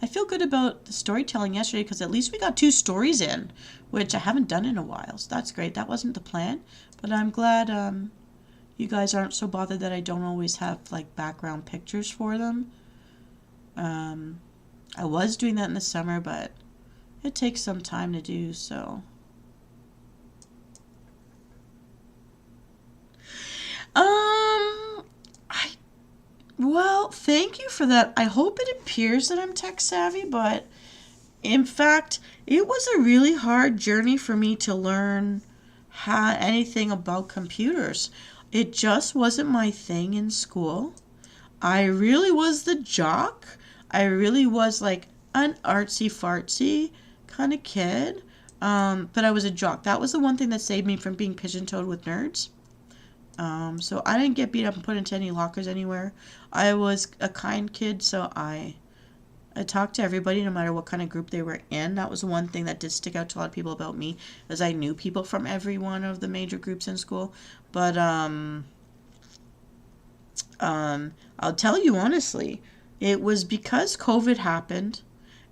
Speaker 1: I feel good about the storytelling yesterday because at least we got 2 stories in, which I haven't done in a while. So that's great. That wasn't the plan, but I'm glad you guys aren't so bothered that I don't always have like background pictures for them. I was doing that in the summer, but it takes some time to do so. Well, thank you for that. I hope it appears that I'm tech savvy, but in fact, it was a really hard journey for me to learn anything about computers. It just wasn't my thing in school. I really was the jock. I really was like an artsy-fartsy kind of kid, but I was a jock. That was the one thing that saved me from being pigeon-toed with nerds. So I didn't get beat up and put into any lockers anywhere. I was a kind kid, so I talked to everybody no matter what kind of group they were in. That was one thing that did stick out to a lot of people about me, as I knew people from every one of the major groups in school. But I'll tell you honestly, it was because COVID happened,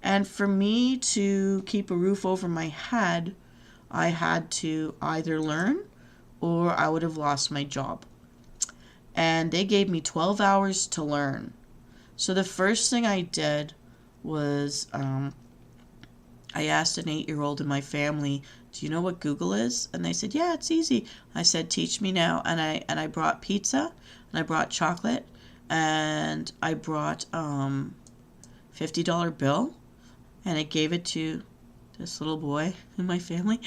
Speaker 1: and for me to keep a roof over my head, I had to either learn or I would have lost my job. And they gave me 12 hours to learn. So the first thing I did was I asked an 8-year-old in my family, do you know what Google is? And they said, yeah, it's easy. I said, teach me now. And I brought pizza, and I brought chocolate, and I brought $50 bill, and I gave it to this little boy in my family,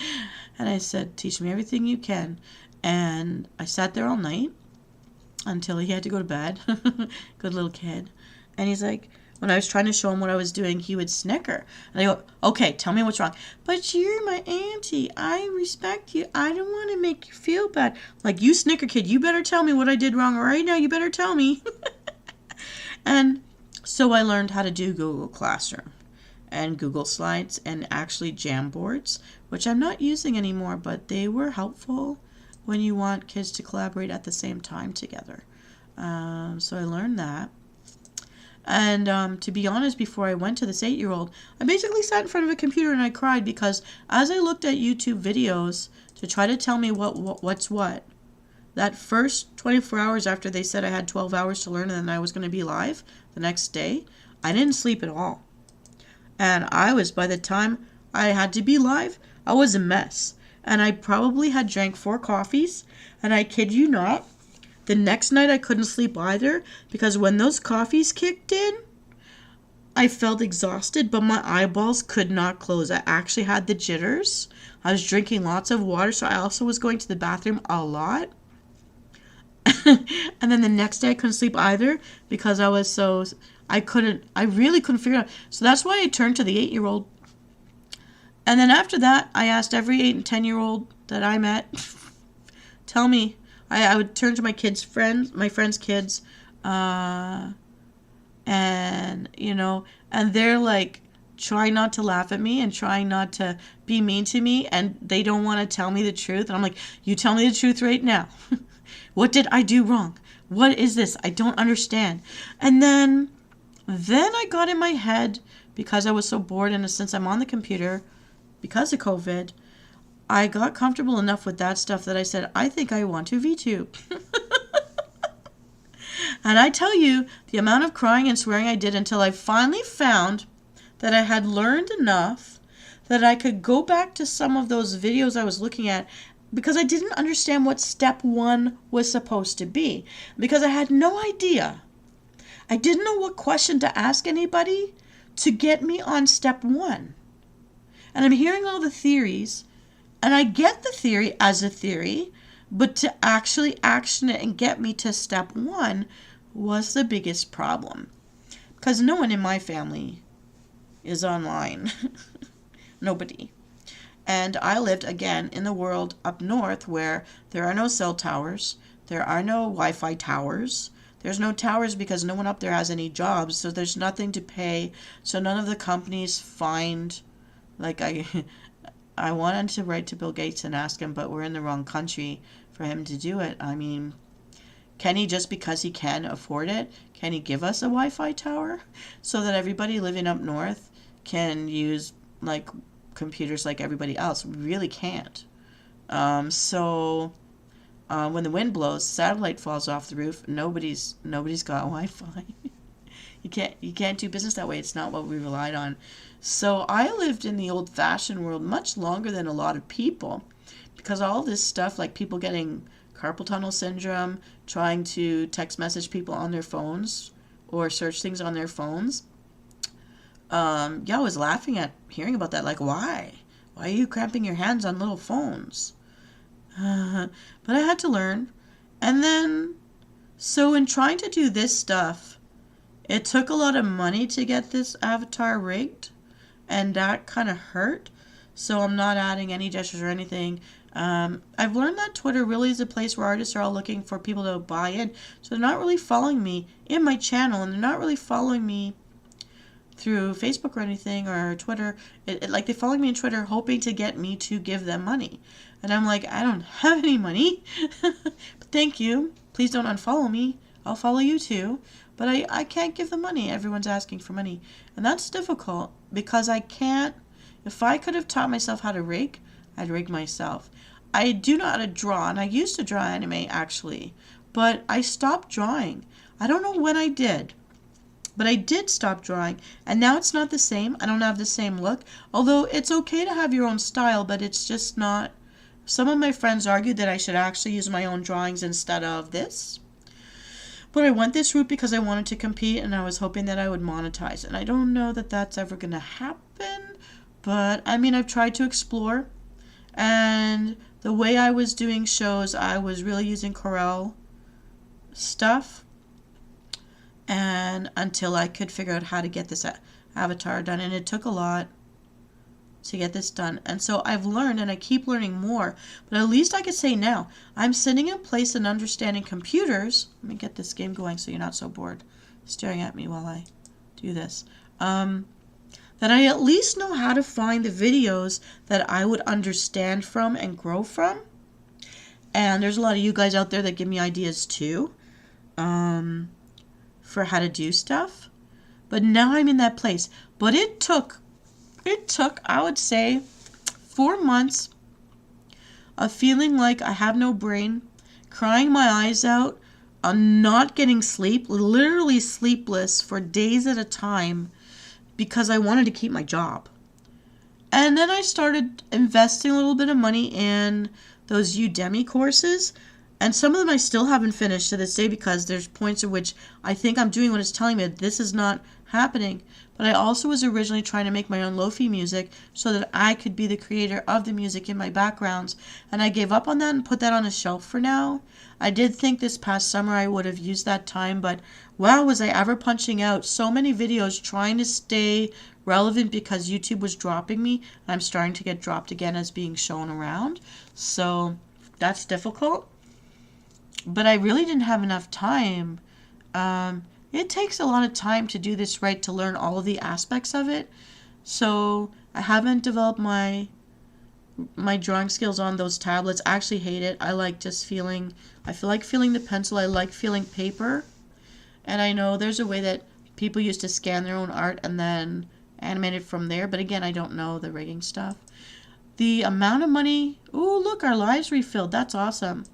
Speaker 1: and I said, teach me everything you can. And I sat there all night until he had to go to bed. Good little kid. And he's like, when I was trying to show him what I was doing, he would snicker. And I go, okay, tell me what's wrong. But you're my auntie. I respect you. I don't want to make you feel bad. Like, you snicker kid, you better tell me what I did wrong right now. You better tell me. And so I learned how to do Google Classroom and Google Slides and actually Jamboards, which I'm not using anymore, but they were helpful when you want kids to collaborate at the same time together. So I learned that. And to be honest, before I went to this 8-year-old, I basically sat in front of a computer and I cried because as I looked at YouTube videos to try to tell me what's what, that first 24 hours after they said I had 12 hours to learn and then I was going to be live the next day, I didn't sleep at all. And by the time I had to be live, I was a mess. And I probably had drank 4 coffees, and I kid you not, the next night I couldn't sleep either because when those coffees kicked in, I felt exhausted, but my eyeballs could not close. I actually had the jitters. I was drinking lots of water, so I also was going to the bathroom a lot. And then the next day I couldn't sleep either because I really couldn't figure it out. So that's why I turned to the 8-year-old. And then after that, I asked every 8 and 10-year-old that I met, tell me. I would turn to my friends' kids, and, and they're like trying not to laugh at me and trying not to be mean to me, and they don't want to tell me the truth. And I'm like, you tell me the truth right now. What did I do wrong? What is this? I don't understand. And then I got in my head, because I was so bored, and since I'm on the computer, because of COVID, I got comfortable enough with that stuff that I said, I think I want to VTube. And I tell you, the amount of crying and swearing I did until I finally found that I had learned enough that I could go back to some of those videos I was looking at because I didn't understand what step 1 was supposed to be. Because I had no idea. I didn't know what question to ask anybody to get me on step 1. And I'm hearing all the theories, and I get the theory as a theory, but to actually action it and get me to step 1 was the biggest problem. Because no one in my family is online. Nobody. And I lived, again, in the world up north where there are no cell towers, there are no Wi-Fi towers, there's no towers because no one up there has any jobs, so there's nothing to pay, so none of the companies find, like I wanted to write to Bill Gates and ask him, but we're in the wrong country for him to do it. I mean, can he, just because he can afford it, can he give us a Wi-Fi tower so that everybody living up north can use like computers like everybody else? We really can't. So when the wind blows, satellite falls off the roof. Nobody's got Wi-Fi. You can't do business that way. It's not what we relied on. So I lived in the old-fashioned world much longer than a lot of people, because all this stuff, like people getting carpal tunnel syndrome, trying to text message people on their phones or search things on their phones. I was laughing at hearing about that. Like, why? Why are you cramping your hands on little phones? But I had to learn. And then, so in trying to do this stuff, it took a lot of money to get this avatar rigged, and that kind of hurt. So I'm not adding any gestures or anything. I've learned that Twitter really is a place where artists are all looking for people to buy in. So they're not really following me in my channel, and they're not really following me through Facebook or anything, or Twitter. Like, they're following me on Twitter hoping to get me to give them money. And I'm like, I don't have any money. But thank you. Please don't unfollow me. I'll follow you too. But I can't give them money. Everyone's asking for money. And that's difficult because I can't. If I could have taught myself how to rig, I'd rig myself. I do know how to draw, and I used to draw anime actually, but I stopped drawing. I don't know when I did, but I did stop drawing, and now it's not the same. I don't have the same look, although it's okay to have your own style, but it's just not. Some of my friends argued that I should actually use my own drawings instead of this. But I went this route because I wanted to compete, and I was hoping that I would monetize. And I don't know that that's ever going to happen, but I mean, I've tried to explore. And the way I was doing shows, I was really using Corel stuff. And until I could figure out how to get this avatar done, and it took a lot to get this done. And so I've learned, and I keep learning more, but at least I could say now I'm sitting in place and understanding computers. Let me get this game going so you're not so bored staring at me while I do this. That I at least know how to find the videos that I would understand from and grow from. And there's a lot of you guys out there that give me ideas too. for how to do stuff. But now I'm in that place. But it took, I would say, 4 months of feeling like I have no brain, crying my eyes out, not getting sleep, literally sleepless for days at a time because I wanted to keep my job. And then I started investing a little bit of money in those Udemy courses. And some of them I still haven't finished to this day because there's points at which I think I'm doing what it's telling me. This is not happening. But I also was originally trying to make my own lo-fi music so that I could be the creator of the music in my backgrounds. And I gave up on that and put that on a shelf for now. I did think this past summer I would have used that time, but wow, was I ever punching out so many videos trying to stay relevant because YouTube was dropping me. And I'm starting to get dropped again as being shown around. So that's difficult. But I really didn't have enough time. It takes a lot of time to do this right, to learn all of the aspects of it. So I haven't developed my drawing skills on those tablets. I actually hate it. I like just feeling, I feel like feeling the pencil. I like feeling paper. And I know there's a way that people used to scan their own art and then animate it from there. But again, I don't know the rigging stuff. The amount of money, oh look, our lives refilled. That's awesome.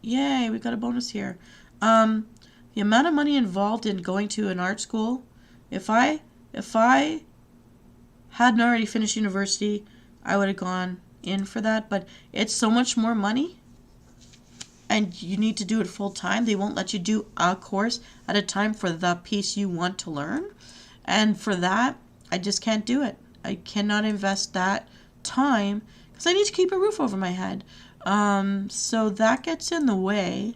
Speaker 1: Yay, we got a bonus here. The amount of money involved in going to an art school, if I hadn't already finished university, I would have gone in for that. But it's so much more money, and you need to do it full time. They won't let you do a course at a time for the piece you want to learn. And for that, I just can't do it. I cannot invest that time because I need to keep a roof over my head. So that gets in the way,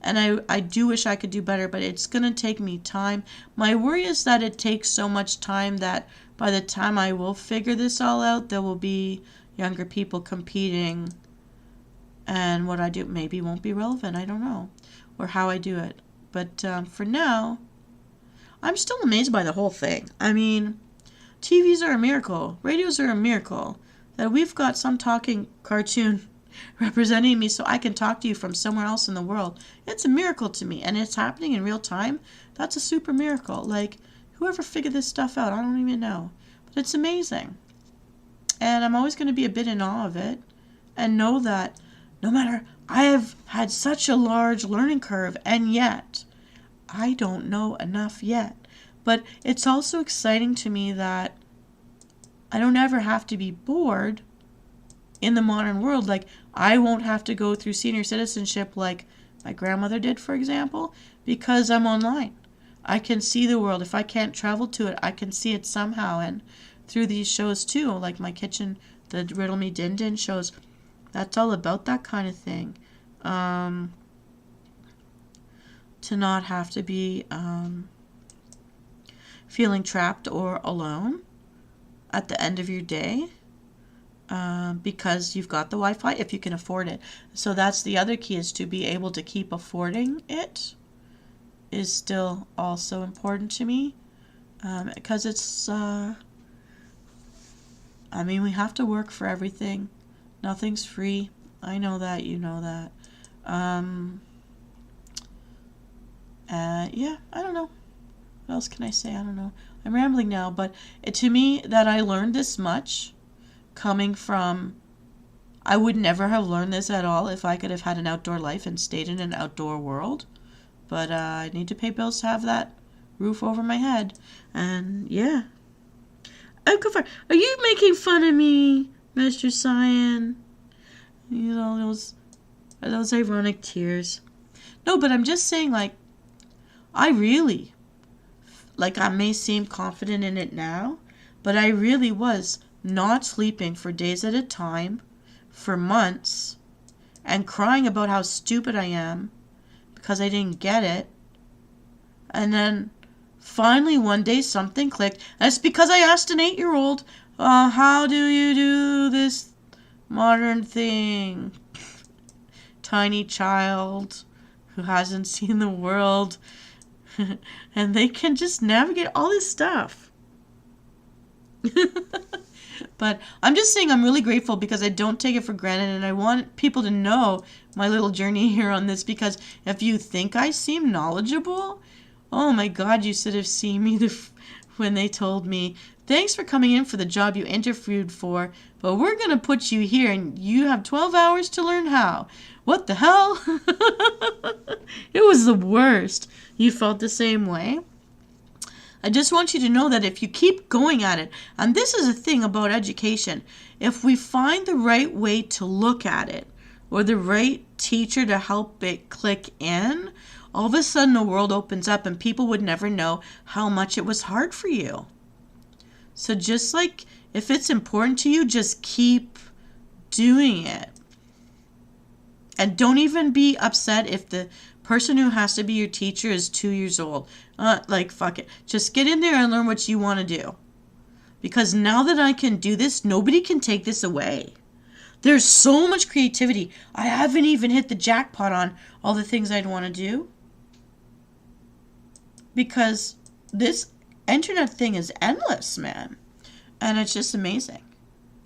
Speaker 1: and I do wish I could do better, but it's going to take me time. My worry is that it takes so much time that by the time I will figure this all out, there will be younger people competing, and what I do maybe won't be relevant. I don't know, or how I do it. But for now, I'm still amazed by the whole thing. I mean, TVs are a miracle. Radios are a miracle. That we've got some talking cartoon representing me so I can talk to you from somewhere else in the world. It's a miracle to me, and it's happening in real time. That's a super miracle. Like, whoever figured this stuff out, I don't even know. But it's amazing. And I'm always going to be a bit in awe of it and know that no matter, I have had such a large learning curve, and yet I don't know enough yet. But it's also exciting to me that I don't ever have to be bored in the modern world. Like, I won't have to go through senior citizenship like my grandmother did, for example, because I'm online. I can see the world. If I can't travel to it, I can see it somehow. And through these shows too, like my kitchen, the Riddle Me Din Din shows, that's all about that kind of thing. To not have to be feeling trapped or alone at the end of your day. Because you've got the Wi-Fi, if you can afford it. So that's the other key, is to be able to keep affording it is still also important to me. Because it's, I mean, we have to work for everything. Nothing's free. I know that, you know that. Yeah, I don't know. What else can I say? I don't know. I'm rambling now, but to me, that I learned this much coming from, I would never have learned this at all if I could have had an outdoor life and stayed in an outdoor world. But I need to pay bills to have that roof over my head. And yeah. Oh, go for it. Are you making fun of me, Mr. Cyan? You know, those ironic tears. No, but I'm just saying, like, I really, like, I may seem confident in it now, but I really was not sleeping for days at a time, for months, and crying about how stupid I am because I didn't get it. And then finally one day something clicked. And it's because I asked an 8-year-old, how do you do this modern thing? Tiny child who hasn't seen the world. And they can just navigate all this stuff. But I'm just saying I'm really grateful because I don't take it for granted, and I want people to know my little journey here on this, because if you think I seem knowledgeable, oh my God, you should have seen me when they told me, thanks for coming in for the job you interviewed for, but we're going to put you here and you have 12 hours to learn how. What the hell? It was the worst. You felt the same way? I just want you to know that if you keep going at it, and this is a thing about education, if we find the right way to look at it, or the right teacher to help it click in, all of a sudden the world opens up and people would never know how much it was hard for you. So just like if it's important to you, just keep doing it. And don't even be upset if the person who has to be your teacher is 2 years old. Fuck it. Just get in there and learn what you want to do. Because now that I can do this, nobody can take this away. There's so much creativity. I haven't even hit the jackpot on all the things I'd want to do. Because this internet thing is endless, man. And it's just amazing.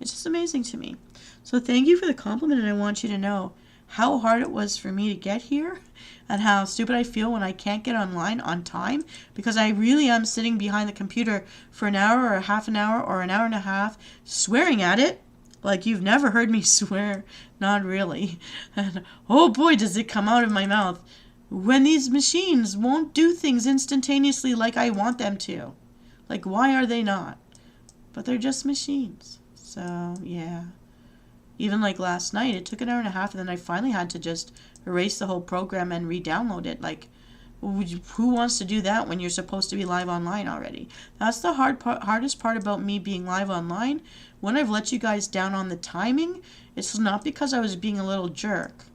Speaker 1: It's just amazing to me. So thank you for the compliment, and I want you to know how hard it was for me to get here and how stupid I feel when I can't get online on time, because I really am sitting behind the computer for an hour or half an hour or an hour and a half swearing at it like you've never heard me swear. Not really. And oh boy, does it come out of my mouth when these machines won't do things instantaneously like I want them to. Like, why are they not? But they're just machines. So yeah. Even like last night, it took an hour and a half, and then I finally had to just erase the whole program and re-download it. Like, who wants to do that when you're supposed to be live online already? That's the hardest part about me being live online. When I've let you guys down on the timing, it's not because I was being a little jerk.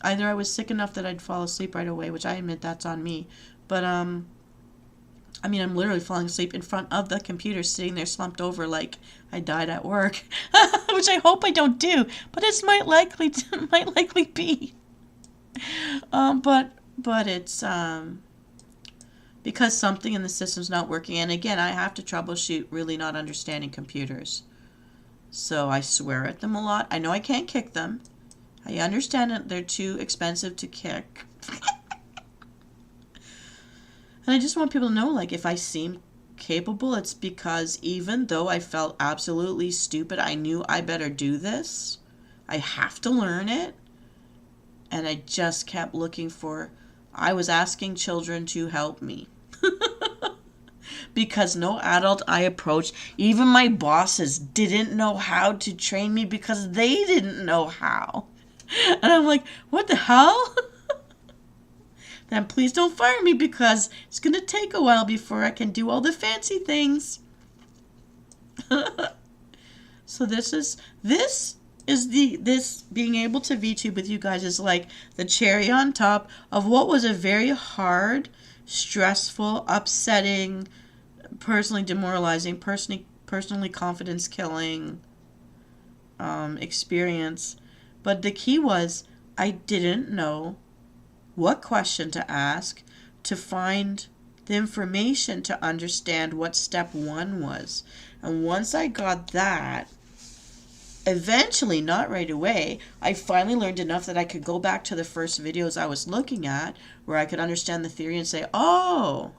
Speaker 1: Either I was sick enough that I'd fall asleep right away, which I admit that's on me. But, I'm literally falling asleep in front of the computer, sitting there slumped over like I died at work, which I hope I don't do, but it might likely be. But it's because something in the system's not working, and again, I have to troubleshoot really not understanding computers. So I swear at them a lot. I know I can't kick them. I understand that they're too expensive to kick. And I just want people to know, like, if I seem capable, it's because even though I felt absolutely stupid, I knew I better do this. I have to learn it. And I just kept looking I was asking children to help me. Because no adult I approached, even my bosses, didn't know how to train me because they didn't know how. And I'm like, what the hell? Then please don't fire me, because it's going to take a while before I can do all the fancy things. So this being able to VTube with you guys is like the cherry on top of what was a very hard, stressful, upsetting, personally demoralizing, personally confidence killing experience. But the key was I didn't know what question to ask to find the information to understand what step one was. And once I got that, eventually, not right away, I finally learned enough that I could go back to the first videos I was looking at where I could understand the theory and say, oh,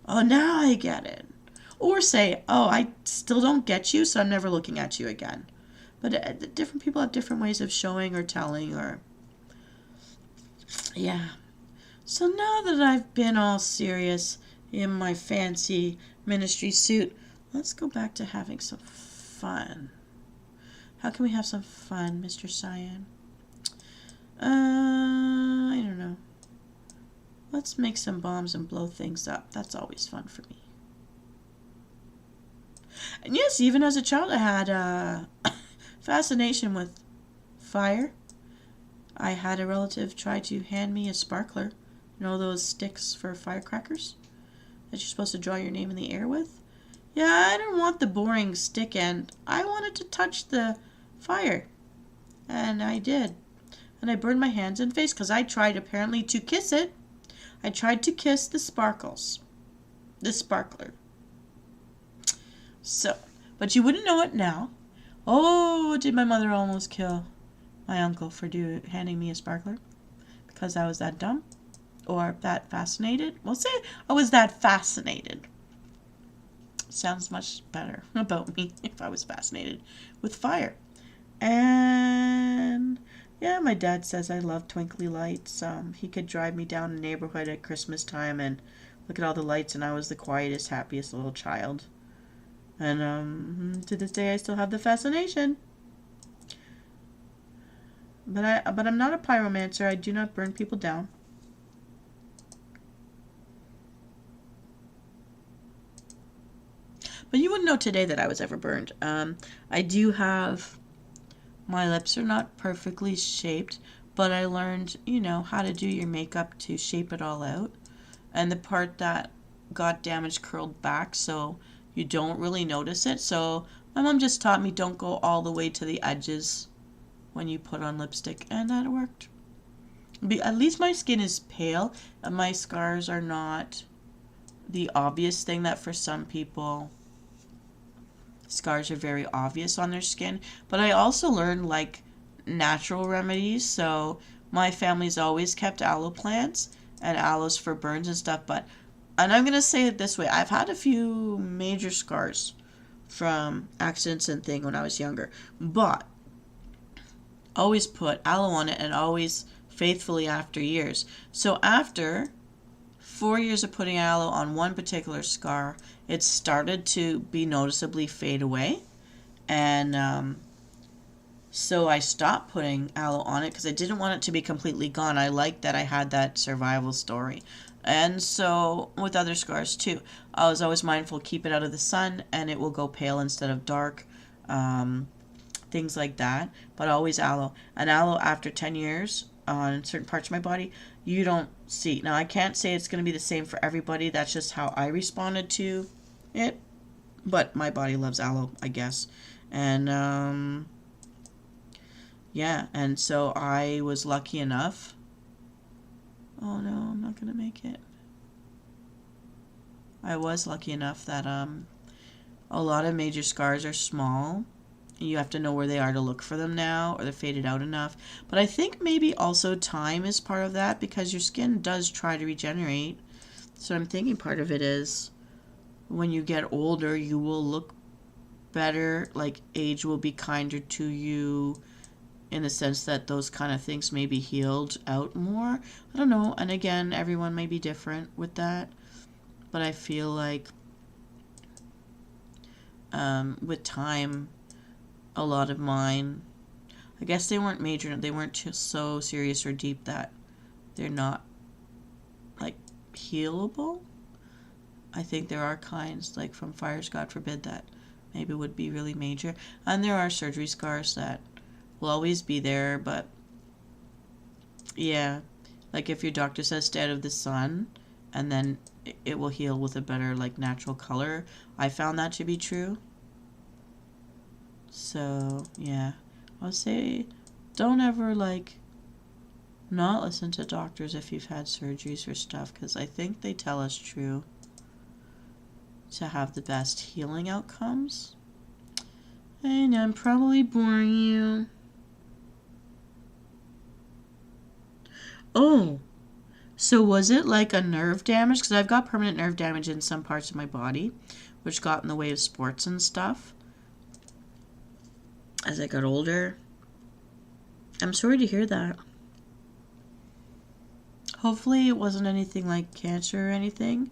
Speaker 1: now I get it. Or say, oh, I still don't get you, so I'm never looking at you again. But different people have different ways of showing or telling or... Yeah. So now that I've been all serious in my fancy ministry suit, let's go back to having some fun. How can we have some fun, Mr. Cyan? I don't know. Let's make some bombs and blow things up. That's always fun for me. And yes, even as a child, I had a fascination with fire. I had a relative try to hand me a sparkler. You know those sticks for firecrackers that you're supposed to draw your name in the air with? Yeah, I didn't want the boring stick end. I wanted to touch the fire. And I did. And I burned my hands and face because I tried apparently to kiss it. I tried to kiss the sparkles. The sparkler. So, But you wouldn't know it now. Oh, did my mother almost kill my uncle for handing me a sparkler? Because I was that dumb? Or that fascinated? We'll say I was that fascinated. Sounds much better about me if I was fascinated with fire. And yeah, my dad says I love twinkly lights. He could drive me down the neighborhood at Christmas time and look at all the lights, and I was the quietest, happiest little child. And to this day, I still have the fascination. But I'm not a pyromancer. I do not burn people down. But you wouldn't know today that I was ever burned. I do have, my lips are not perfectly shaped, but I learned, how to do your makeup to shape it all out. And the part that got damaged curled back, so you don't really notice it. So my mom just taught me don't go all the way to the edges when you put on lipstick, and that worked. At least my skin is pale, and my scars are not the obvious thing that for some people, scars are very obvious on their skin. But I also learned like natural remedies. So my family's always kept aloe plants and aloes for burns and stuff. And I'm going to say it this way. I've had a few major scars from accidents and things when I was younger. But always put aloe on it, and always faithfully after years. So after 4 years of putting aloe on one particular scar, it started to be noticeably fade away. And so I stopped putting aloe on it because I didn't want it to be completely gone. I liked that I had that survival story. And so with other scars too, I was always mindful, keep it out of the sun and it will go pale instead of dark. Things like that. But always aloe. And aloe after 10 years on certain parts of my body, you don't see. Now I can't say it's going to be the same for everybody. That's just how I responded to it. But my body loves aloe, I guess. And yeah, and so I was lucky enough. Oh no, I'm not going to make it. I was lucky enough that a lot of major scars are small. You have to know where they are to look for them now, or they're faded out enough. But I think maybe also time is part of that, because your skin does try to regenerate. So I'm thinking part of it is when you get older, you will look better. Like age will be kinder to you, in the sense that those kind of things may be healed out more. I don't know. And again, everyone may be different with that. But I feel like with time, a lot of mine, I guess they weren't major, they weren't so serious or deep that they're not like healable. I think there are kinds, like from fires, God forbid, that maybe would be really major. And there are surgery scars that will always be there, but yeah, like if your doctor says stay out of the sun, and then it will heal with a better like natural color. I found that to be true. So yeah, I'll say don't ever like not listen to doctors if you've had surgeries or stuff, because I think they tell us true to have the best healing outcomes. And I'm probably boring you. Oh, so was it like a nerve damage? Because I've got permanent nerve damage in some parts of my body, which got in the way of sports and stuff as I got older. I'm sorry to hear that. Hopefully it wasn't anything like cancer or anything.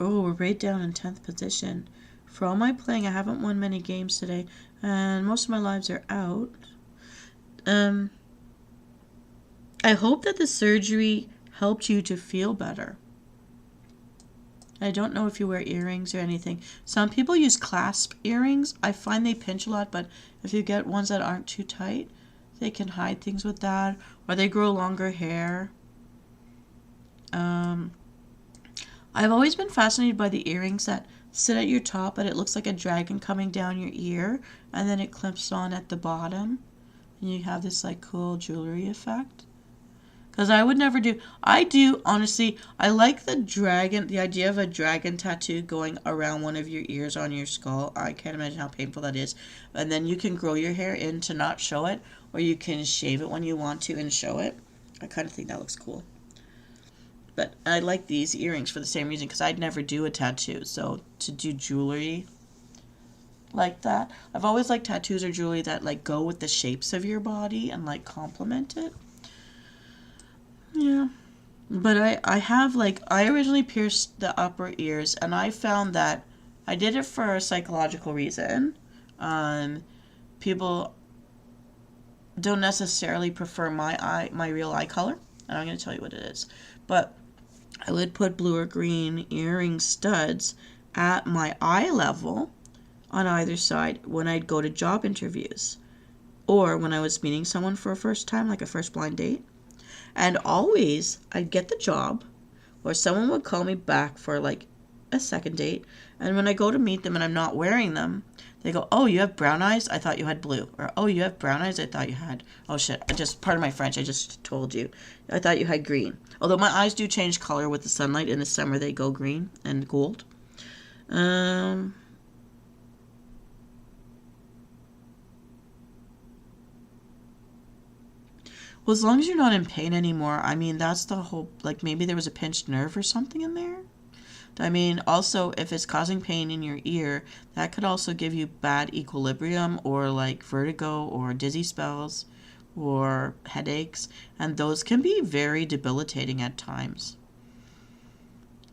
Speaker 1: Oh, we're right down in 10th position. For all my playing, I haven't won many games today, and most of my lives are out. I hope that the surgery helped you to feel better. I don't know if you wear earrings or anything. Some people use clasp earrings. I find they pinch a lot, but if you get ones that aren't too tight, they can hide things with that, or they grow longer hair. I've always been fascinated by the earrings that sit at your top, but it looks like a dragon coming down your ear, and then it clips on at the bottom, and you have this like cool jewelry effect. Because I would never do. I do, honestly, I like the idea of a dragon tattoo going around one of your ears on your skull. I can't imagine how painful that is. And then you can grow your hair in to not show it, or you can shave it when you want to and show it. I kind of think that looks cool. But I like these earrings for the same reason, because I'd never do a tattoo. So to do jewelry like that, I've always liked tattoos or jewelry that like go with the shapes of your body and like complement it. Yeah. But I have like, I originally pierced the upper ears, and I found that I did it for a psychological reason. People don't necessarily prefer my real eye color, and I'm going to tell you what it is. But I would put blue or green earring studs at my eye level on either side when I'd go to job interviews, or when I was meeting someone for a first time, like a first blind date. And always I'd get the job, or someone would call me back for like a second date, and when I go to meet them and I'm not wearing them, they go, "Oh, you have brown eyes? I thought you had blue." Or, "Oh, you have brown eyes? I thought you had..." Oh shit, pardon my French, I just told you. "I thought you had green." Although my eyes do change color with the sunlight. In the summer they go green and gold. Well, as long as you're not in pain anymore, I mean, that's the whole, like, maybe there was a pinched nerve or something in there. I mean, also, if it's causing pain in your ear, that could also give you bad equilibrium, or like vertigo or dizzy spells or headaches, and those can be very debilitating at times.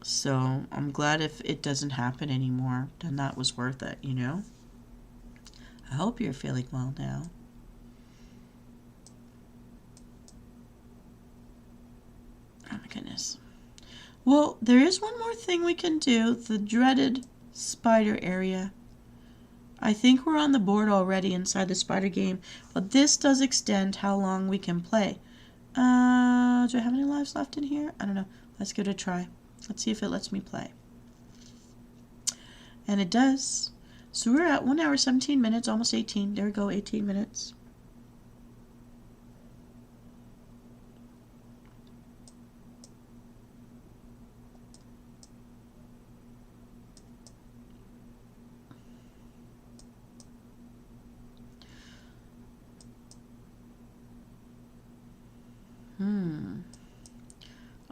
Speaker 1: So I'm glad if it doesn't happen anymore, then that was worth it, you know? I hope you're feeling well now. Oh my goodness. Well, there is one more thing we can do, the dreaded spider area. I think we're on the board already inside the spider game, but this does extend how long we can play. Do I have any lives left in here? I don't know. Let's give it a try. Let's see if it lets me play. And it does. So we're at 1 hour, 17 minutes, almost 18. There we go, 18 minutes.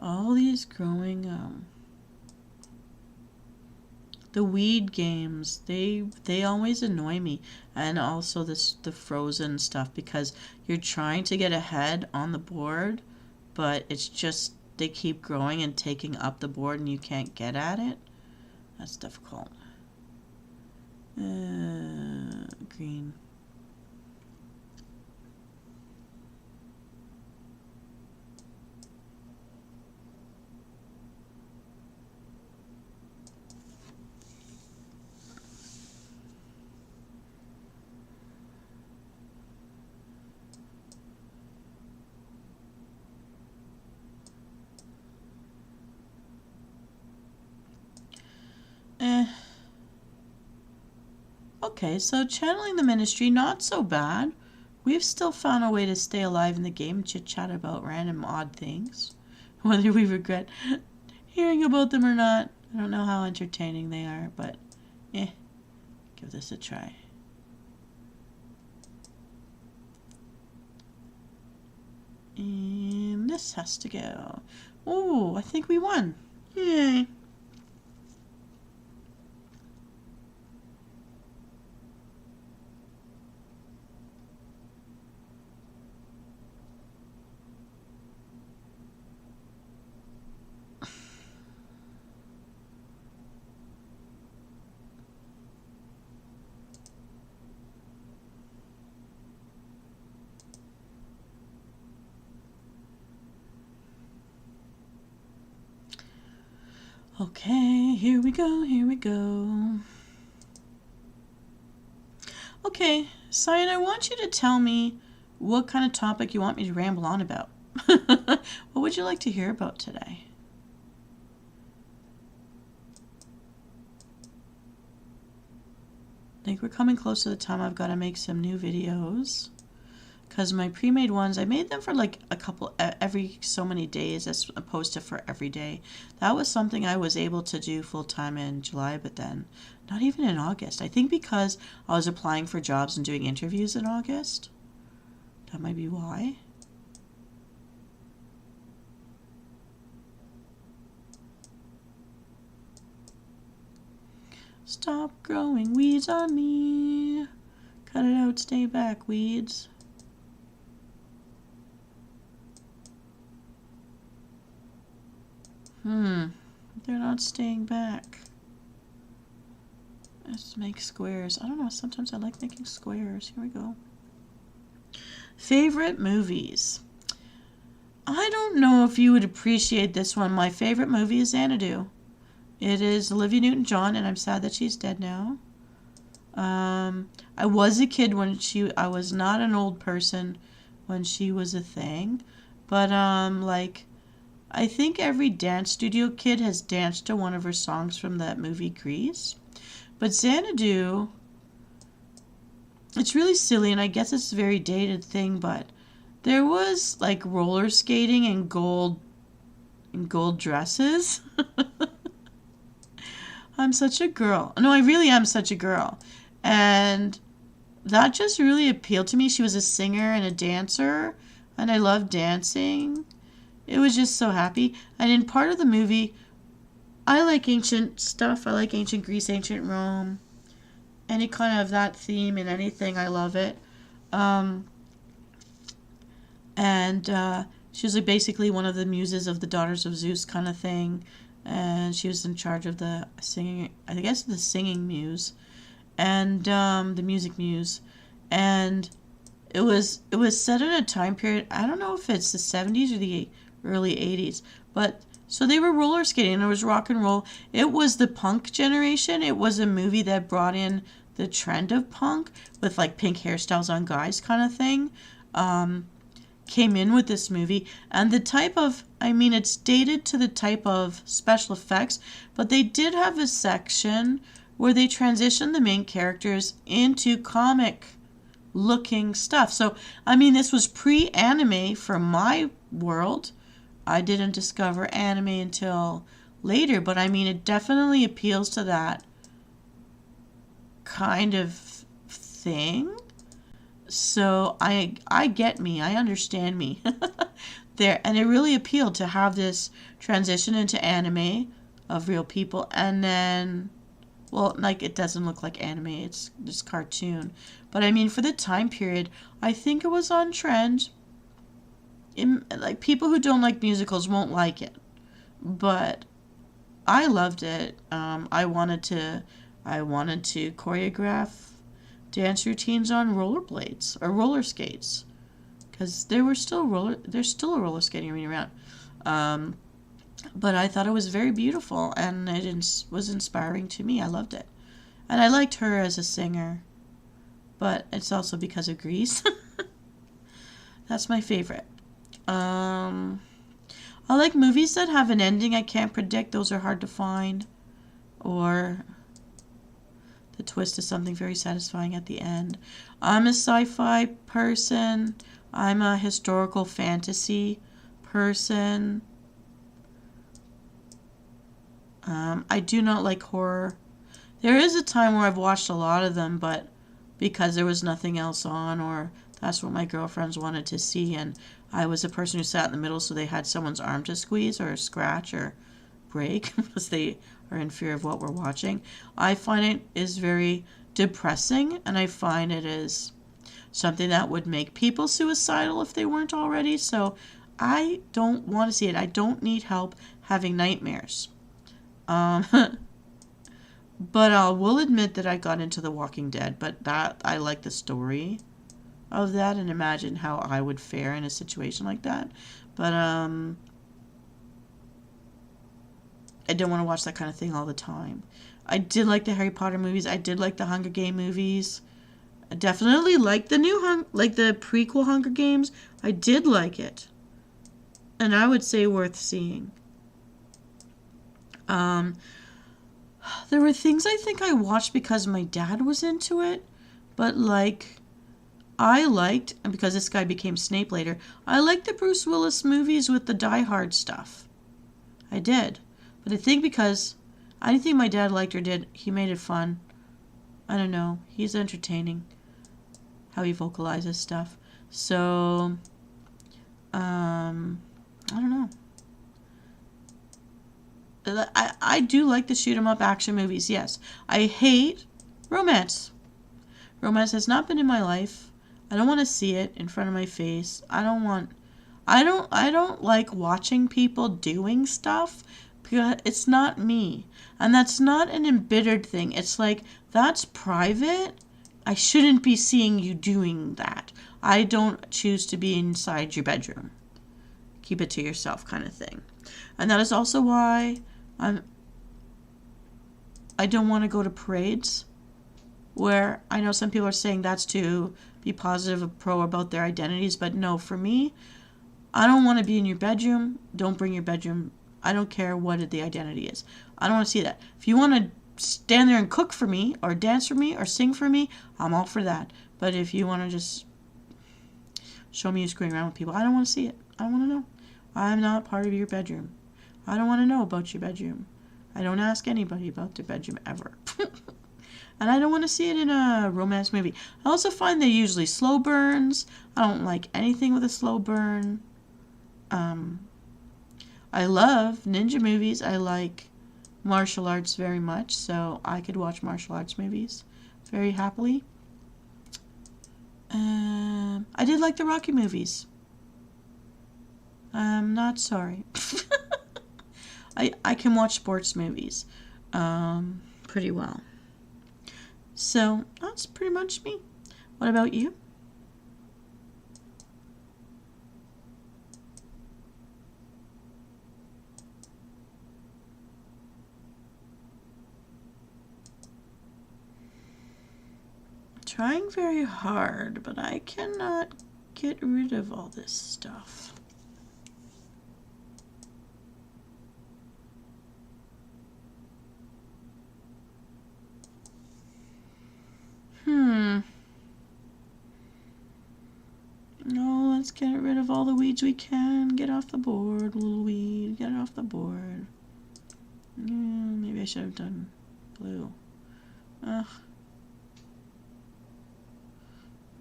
Speaker 1: All these growing, the weed games, they always annoy me. And also the frozen stuff, because you're trying to get ahead on the board, but it's just, they keep growing and taking up the board and you can't get at it. That's difficult. Green. Okay, so channeling the ministry, not so bad. We've still found a way to stay alive in the game and chit-chat about random odd things. Whether we regret hearing about them or not, I don't know how entertaining they are, but give this a try. And this has to go. Oh, I think we won. Yay. Okay, here we go, here we go. Okay, Cyan, I want you to tell me what kind of topic you want me to ramble on about. What would you like to hear about today? I think we're coming close to the time I've got to make some new videos, because my pre-made ones, I made them for like a couple, every so many days as opposed to for every day. That was something I was able to do full-time in July, but then not even in August. I think because I was applying for jobs and doing interviews in August. That might be why. Stop growing weeds on me. Cut it out, stay back, weeds. They're not staying back. Let's make squares. I don't know, sometimes I like making squares. Here we go. Favorite movies. I don't know if you would appreciate this one. My favorite movie is Xanadu. It is Olivia Newton-John, and I'm sad that she's dead now. I was a kid when I was not an old person when she was a thing. But, like, I think every dance studio kid has danced to one of her songs from that movie Grease. But Xanadu, it's really silly, and I guess it's a very dated thing, but there was, like, roller skating in gold dresses. I'm such a girl. No, I really am such a girl. And that just really appealed to me. She was a singer and a dancer, and I loved dancing. It was just so happy. And in part of the movie, I like ancient stuff. I like ancient Greece, ancient Rome. Any kind of that theme in anything, I love it. She was like basically one of the muses of the Daughters of Zeus kind of thing. And she was in charge of the singing, I guess the singing muse. And the music muse. And it was set in a time period, I don't know if it's the 70s or the early 80s, but so they were roller skating and it was rock and roll. It was the punk generation. It was a movie that brought in the trend of punk with like pink hairstyles on guys kind of thing. Came in with this movie, and the type of, I mean, it's dated to the type of special effects, but they did have a section where they transitioned the main characters into comic looking stuff. So, I mean, this was pre-anime for my world. I didn't discover anime until later, but I mean, it definitely appeals to that kind of thing. So I get me, I understand me there, and it really appealed to have this transition into anime of real people, and then, well, like, it doesn't look like anime, it's just cartoon, but I mean, for the time period, I think it was on trend. Like, people who don't like musicals won't like it, but I loved it. I wanted to choreograph dance routines on rollerblades or roller skates, because there's still a roller skating arena around. But I thought it was very beautiful, and it was inspiring to me. I loved it, and I liked her as a singer, but it's also because of Grease. That's my favorite. I like movies that have an ending I can't predict. Those are hard to find, or the twist is something very satisfying at the end. I'm a sci-fi person. I'm a historical fantasy person. I do not like horror. There is a time where I've watched a lot of them, but because there was nothing else on, or that's what my girlfriends wanted to see, and I was a person who sat in the middle, so they had someone's arm to squeeze or scratch or break because they are in fear of what we're watching. I find it is very depressing, and I find it is something that would make people suicidal if they weren't already, so I don't want to see it. I don't need help having nightmares. But I will admit that I got into The Walking Dead, but that I like the story of that and imagine how I would fare in a situation like that. But I don't want to watch that kind of thing all the time. I did like the Harry Potter movies. I did like the Hunger Game movies. I definitely liked the the prequel Hunger Games. I did like it, and I would say worth seeing. There were things I think I watched because my dad was into it, but like I liked, and because this guy became Snape later, I liked the Bruce Willis movies with the Die Hard stuff. I did. But I think because anything my dad liked or did, he made it fun. I don't know. He's entertaining how he vocalizes stuff. So, I don't know. I do like the shoot 'em up action movies, yes. I hate romance. Romance has not been in my life. I don't want to see it in front of my face. I don't like watching people doing stuff because it's not me. And that's not an embittered thing. It's like, that's private. I shouldn't be seeing you doing that. I don't choose to be inside your bedroom. Keep it to yourself, kind of thing. And that is also why I don't want to go to parades where I know some people are saying that's to be positive or pro about their identities, but no, for me, I don't want to be in your bedroom. Don't bring your bedroom. I don't care what the identity is. I don't want to see that. If you want to stand there and cook for me or dance for me or sing for me, I'm all for that. But if you want to just show me you screwing around with people, I don't want to see it. I don't want to know. I'm not part of your bedroom. I don't want to know about your bedroom. I don't ask anybody about their bedroom ever. And I don't want to see it in a romance movie. I also find they're usually slow burns. I don't like anything with a slow burn. I love ninja movies. I like martial arts very much, so I could watch martial arts movies very happily. I did like the Rocky movies. I'm not sorry. I can watch sports movies pretty well. So that's pretty much me. What about you? Trying very hard, but I cannot get rid of all this stuff. No, let's get rid of all the weeds we can. Get off the board, little weed. Get it off the board. Maybe I should have done blue. Ugh.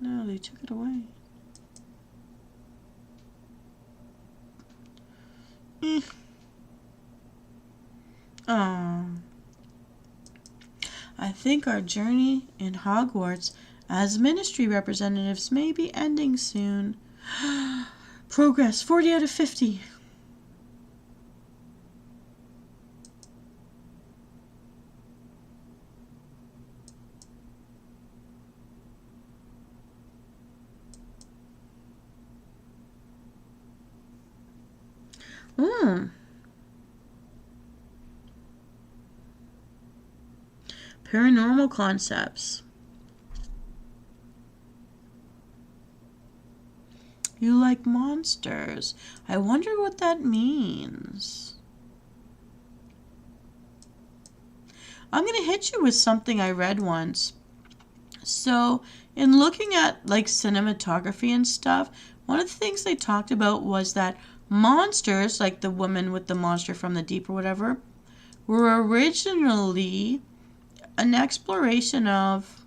Speaker 1: No, they took it away. Oh. I think our journey in Hogwarts as ministry representatives may be ending soon. Progress 40 out of 50. Paranormal concepts. You like monsters. I wonder what that means. I'm going to hit you with something I read once. So, in looking at like cinematography and stuff, one of the things they talked about was that monsters, like the woman with the monster from the deep or whatever, were originally an exploration of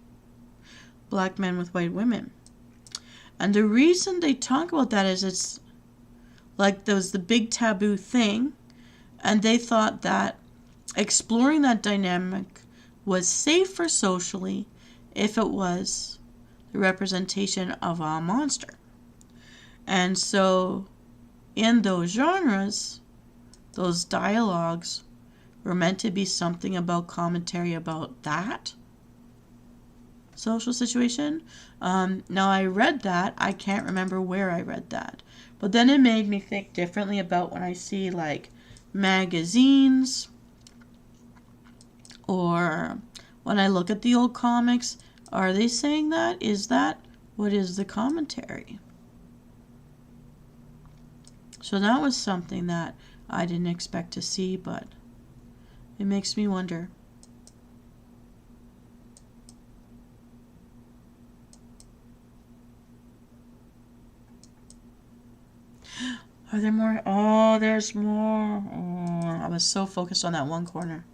Speaker 1: black men with white women. And the reason they talk about that is it's like there was the big taboo thing, and they thought that exploring that dynamic was safer socially if it was the representation of a monster. And so in those genres, those dialogues were meant to be something about commentary about that social situation. Now I read that. I can't remember where I read that. But then it made me think differently about when I see like magazines or when I look at the old comics. Are they saying that? Is that what is the commentary? So that was something that I didn't expect to see, but it makes me wonder. Are there more? Oh, there's more. Oh, I was so focused on that one corner.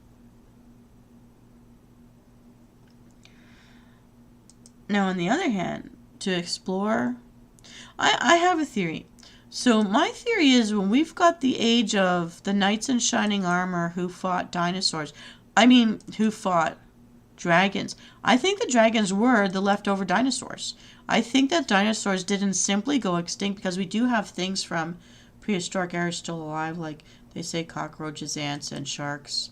Speaker 1: Now, on the other hand, to explore, I have a theory. So my theory is when we've got the age of the knights in shining armor who fought dinosaurs, who fought dragons. I think the dragons were the leftover dinosaurs. I think that dinosaurs didn't simply go extinct because we do have things from prehistoric era still alive, like they say cockroaches, ants, and sharks.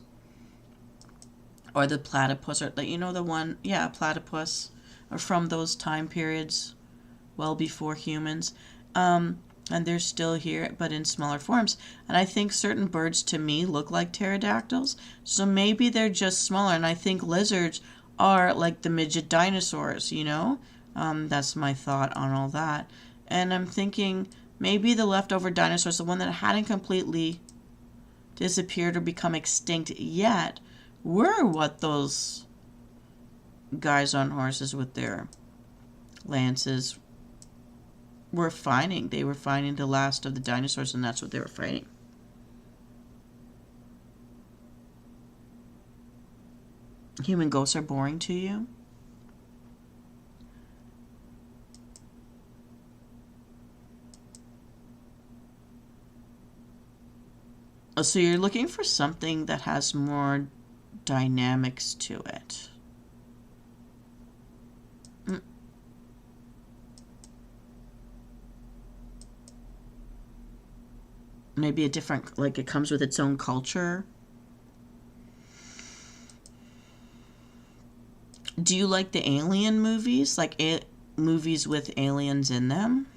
Speaker 1: Or the platypus, or the one, yeah, platypus, or from those time periods, well before humans. And they're still here, but in smaller forms. And I think certain birds, to me, look like pterodactyls. So maybe they're just smaller. And I think lizards are like the midget dinosaurs, That's my thought on all that. And I'm thinking maybe the leftover dinosaurs, the one that hadn't completely disappeared or become extinct yet, were what those guys on horses with their lances were fighting. They were fighting the last of the dinosaurs, and that's what they were fighting. Human ghosts are boring to you? Oh, so you're looking for something that has more dynamics to it. Maybe a different, like it comes with its own culture. Do you like the alien movies? Like movies with aliens in them?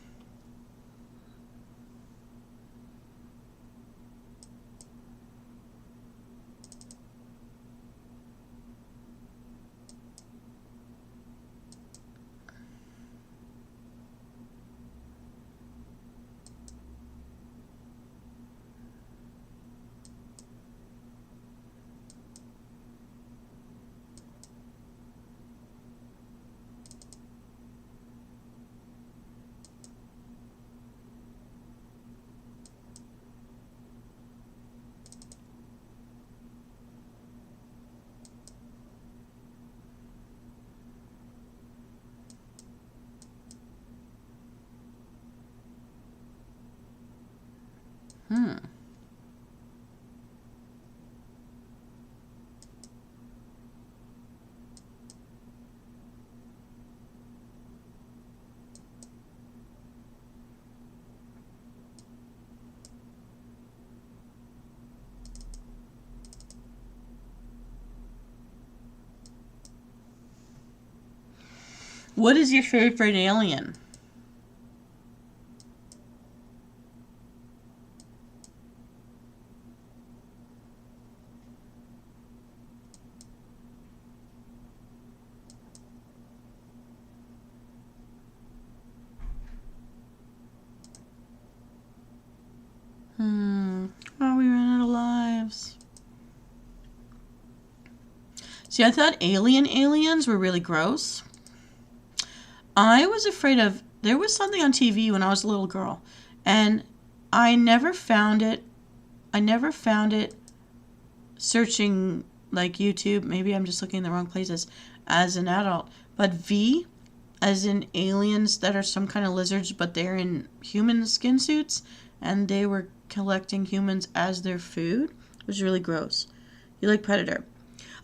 Speaker 1: What is your favorite alien? Oh, we ran out of lives. See, I thought aliens were really gross. I was afraid of, there was something on TV when I was a little girl, and I never found it searching like YouTube. Maybe I'm just looking in the wrong places as an adult. But V, as in aliens that are some kind of lizards, but they're in human skin suits, and they were collecting humans as their food. It was really gross. You like Predator.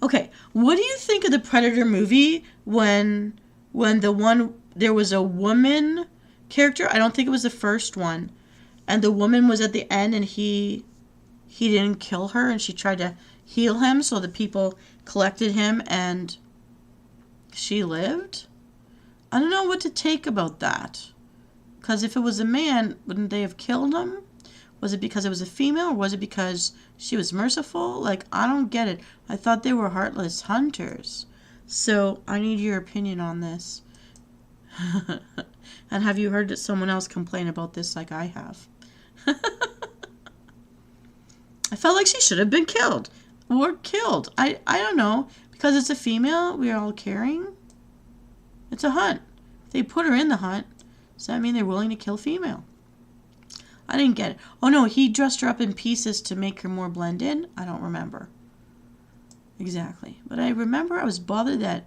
Speaker 1: Okay, what do you think of the Predator movie when there was a woman character? I don't think it was the first one. And the woman was at the end and he didn't kill her and she tried to heal him, so the people collected him and she lived? I don't know what to take about that. Because if it was a man, wouldn't they have killed him? Was it because it was a female, or was it because she was merciful? Like, I don't get it. I thought they were heartless hunters. So, I need your opinion on this. And have you heard someone else complain about this like I have? I felt like she should have been killed. Or killed. I don't know. Because it's a female, we're all caring. It's a hunt. If they put her in the hunt, does that mean they're willing to kill female? I didn't get it. Oh no, he dressed her up in pieces to make her more blend in. I don't remember exactly, but I remember I was bothered that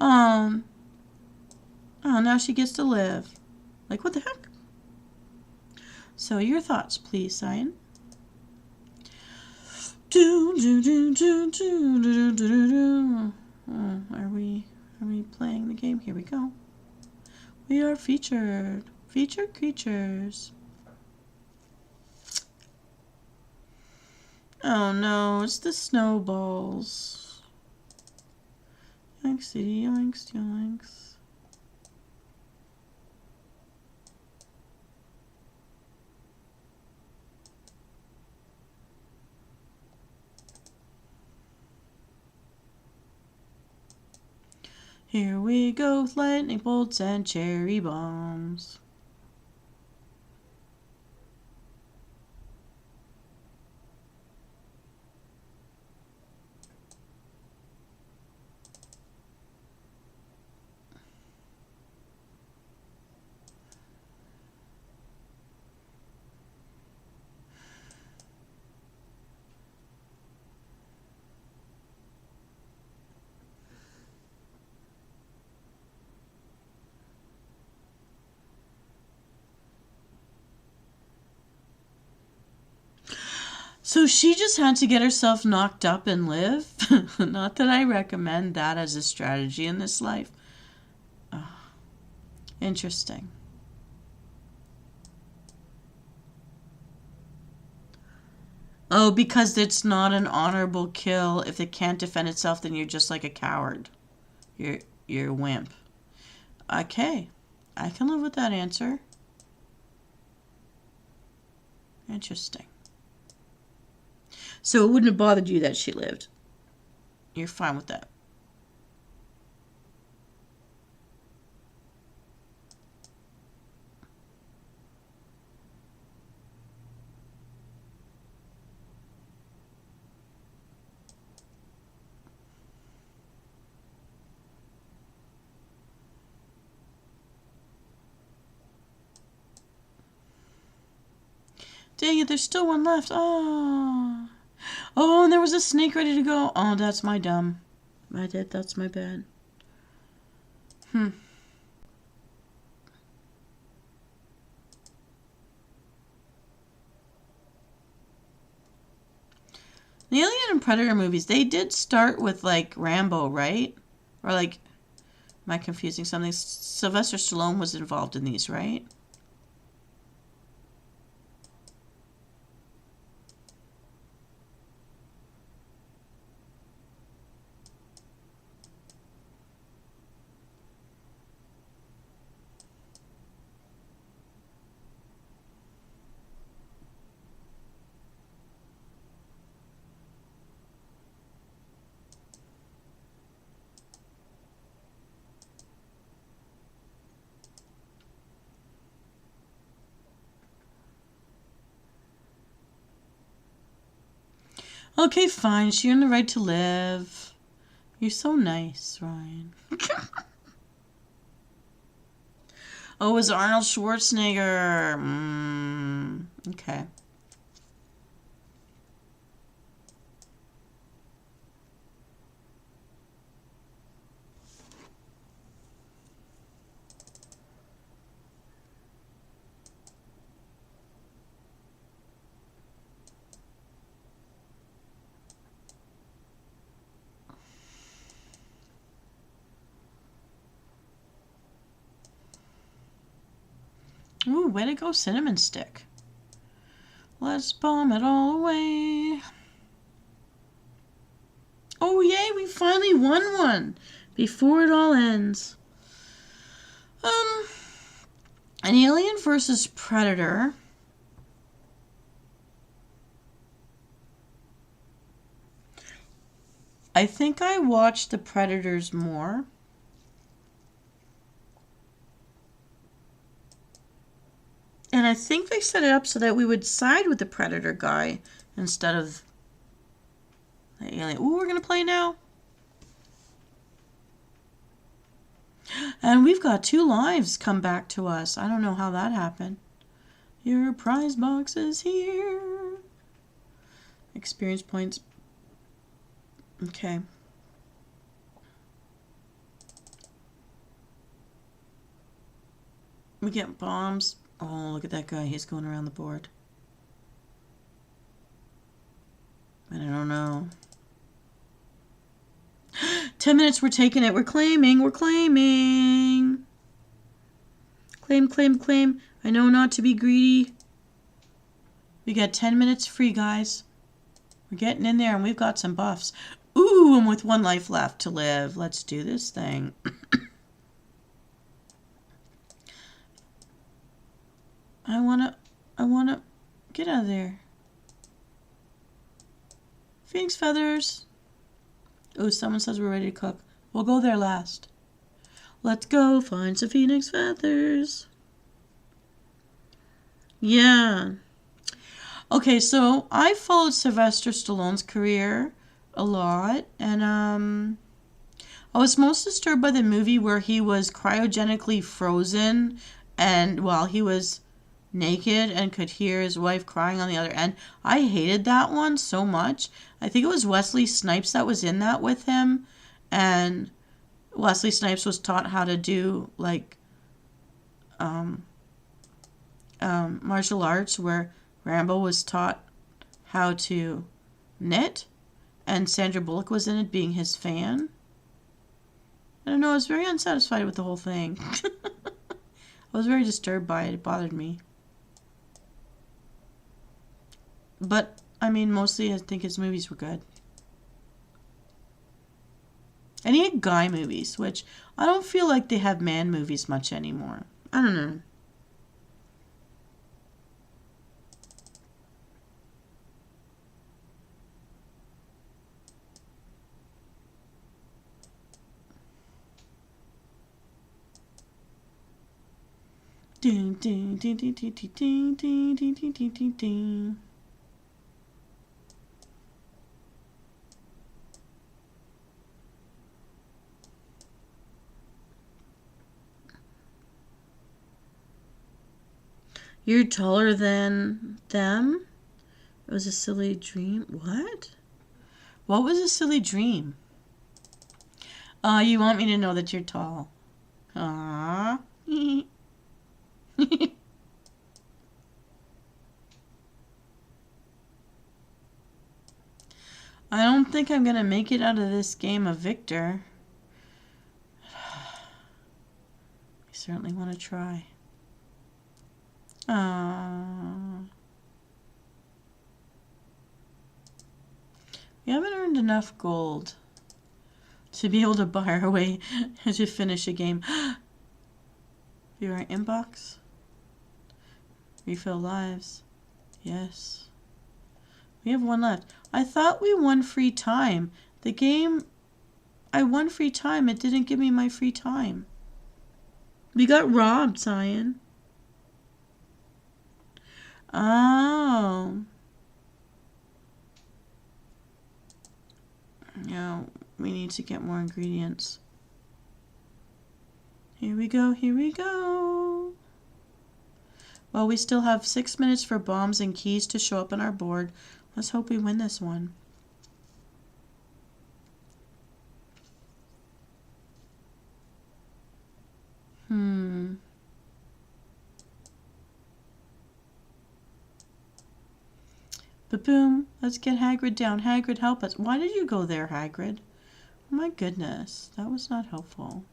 Speaker 1: oh, now she gets to live. Like, what the heck? So your thoughts, please, Cyan. Are we playing the game? Here we go. We are featured creatures. Oh no, it's the snowballs. Yoinks, yoinks, yoinks. Here we go with lightning bolts and cherry bombs. So she just had to get herself knocked up and live? Not that I recommend that as a strategy in this life. Oh, interesting. Oh, because it's not an honorable kill. If it can't defend itself, then you're just like a coward. You're a wimp. Okay. I can live with that answer. Interesting. So it wouldn't have bothered you that she lived. You're fine with that. Dang it, there's still one left. Oh. Oh, and there was a snake ready to go. Oh, that's my dumb. That's my bad. The Alien and Predator movies, they did start with like Rambo, right? Or like, am I confusing something? Sylvester Stallone was involved in these, right? Okay, fine. She earned the right to live. You're so nice, Ryan. Oh, it was Arnold Schwarzenegger. Okay. Ooh, way to go, cinnamon stick. Let's bomb it all away. Oh, yay, we finally won one before it all ends. An Alien versus Predator. I think I watched the Predators more. And I think they set it up so that we would side with the Predator guy instead of the Alien. Ooh, we're going to play now. And we've got 2 lives come back to us. I don't know how that happened. Your prize box is here. Experience points. Okay. We get bombs. Oh, look at that guy. He's going around the board. I don't know. 10 minutes, we're taking it. We're claiming. We're claiming. Claim, claim, claim. I know not to be greedy. We got 10 minutes free, guys. We're getting in there, and we've got some buffs. Ooh, and with 1 life left to live. Let's do this thing. I wanna get out of there. Phoenix feathers. Oh, someone says we're ready to cook. We'll go there last. Let's go find some phoenix feathers. Yeah. Okay, so I followed Sylvester Stallone's career a lot, and I was most disturbed by the movie where he was cryogenically frozen, and while he was naked and could hear his wife crying on the other end. I hated that one so much. I think it was Wesley Snipes that was in that with him, and Wesley Snipes was taught how to do like martial arts, where Rambo was taught how to knit, and Sandra Bullock was in it being his fan. I don't know, I was very unsatisfied with the whole thing. I was very disturbed by it. It bothered me. But, I mean, mostly I think his movies were good. And he had guy movies, which I don't feel like they have man movies much anymore. I don't know. Ding, ding, ding, ding, ding, ding, ding, ding, ding, ding, ding, ding. You're taller than them? It was a silly dream. What? What was a silly dream? You want me to know that you're tall. Aww. I don't think I'm gonna make it out of this game a victor. I certainly want to try. We haven't earned enough gold to be able to buy our way to finish a game. View our inbox. Refill lives. Yes. We have 1 left. I thought we won free time. The game, I won free time. It didn't give me my free time. We got robbed, Cyan. Oh. Yeah, we need to get more ingredients. Here we go, here we go. Well, we still have 6 minutes for bombs and keys to show up on our board. Let's hope we win this one. Ba-boom. Let's get Hagrid down. Hagrid, help us. Why did you go there, Hagrid? Oh my goodness. That was not helpful.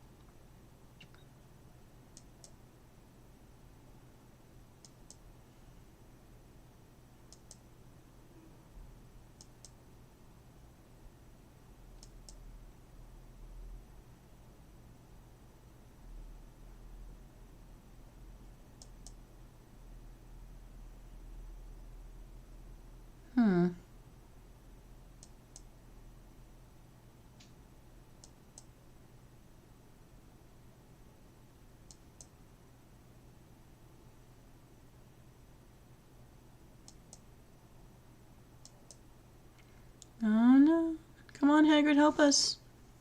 Speaker 1: Oh no. Come on, Hagrid, help us.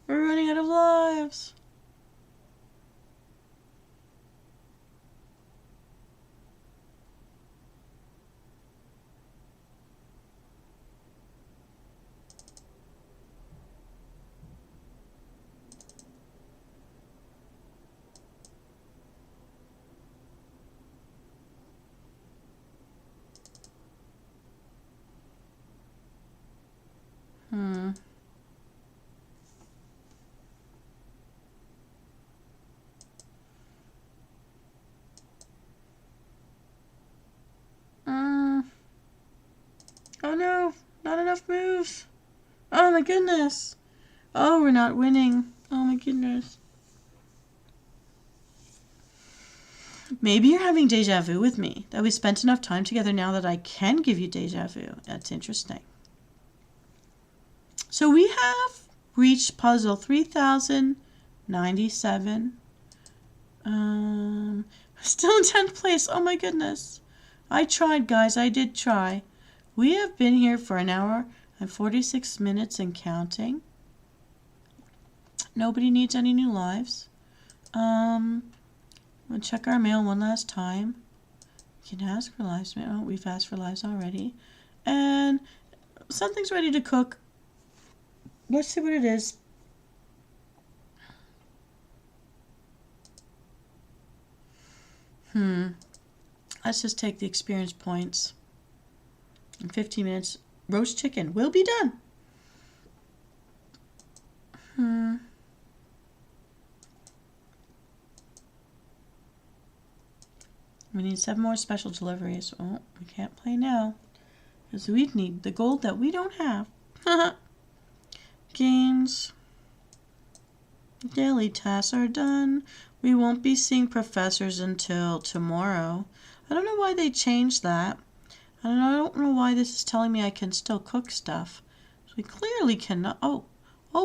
Speaker 1: We're running out of lives. Oh no, not enough moves. Oh my goodness. Oh, we're not winning. Oh my goodness. Maybe you're having deja vu with me, that we spent enough time together now that I can give you deja vu. That's interesting. So we have reached puzzle 3097. Still in 10th place. Oh my goodness. I tried, guys. I did try. We have been here for an hour and 46 minutes and counting. Nobody needs any new lives. We'll check our mail one last time. We can ask for lives. Oh, we've asked for lives already. And something's ready to cook. Let's see what it is. Let's just take the experience points. In 15 minutes, roast chicken will be done. We need 7 more special deliveries. Oh, we can't play now, because we need the gold that we don't have. Games. Daily tasks are done. We won't be seeing professors until tomorrow. I don't know why they changed that. I don't know why this is telling me I can still cook stuff. So we clearly cannot. Oh,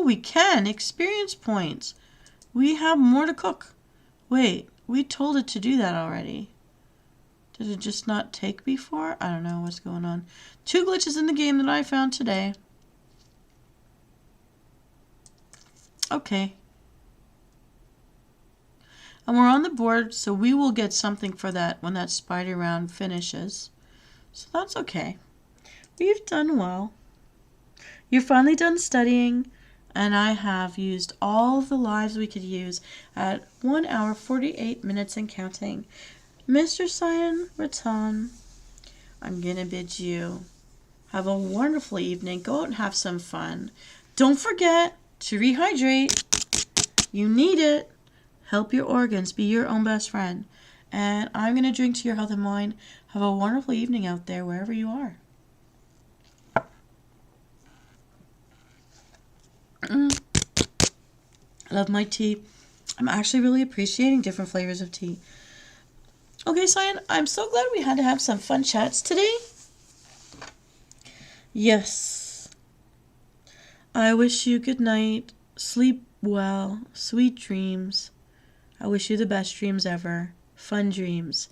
Speaker 1: we can. Experience points. We have more to cook. Wait, we told it to do that already. Did it just not take before? I don't know what's going on. 2 glitches in the game that I found today. Okay. And we're on the board, so we will get something for that when that spider round finishes. So that's okay. We've done well. You're finally done studying, and I have used all the lives we could use at 1 hour, 48 minutes and counting. Mr. Cyan Raton, I'm going to bid you have a wonderful evening. Go out and have some fun. Don't forget to rehydrate. You need it. Help your organs. Be your own best friend. And I'm going to drink to your health and mind. Have a wonderful evening out there, wherever you are. I love my tea. I'm actually really appreciating different flavors of tea. Okay, Cyan, I'm so glad we had to have some fun chats today. Yes. I wish you good night. Sleep well. Sweet dreams. I wish you the best dreams ever. Fun dreams.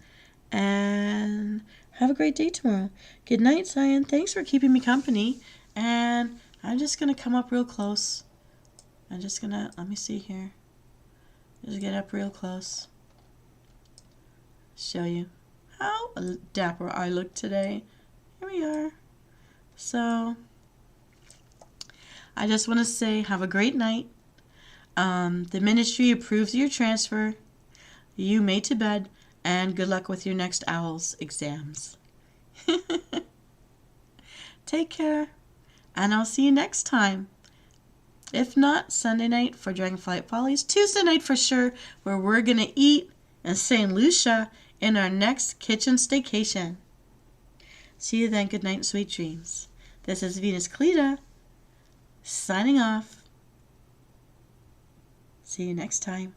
Speaker 1: And have a great day tomorrow. Good night, Cyan. Thanks for keeping me company. And I'm just going to come up real close. I'm just going to, let me see here. Just get up real close. Show you how dapper I look today. Here we are. So, I just want to say have a great night. The ministry approves your transfer. You made to bed. And good luck with your next OWLS exams. Take care. And I'll see you next time. If not, Sunday night for Dragonflight Follies. Tuesday night for sure, where we're going to eat in St. Lucia in our next kitchen staycation. See you then. Good night and sweet dreams. This is Venus Cleta signing off. See you next time.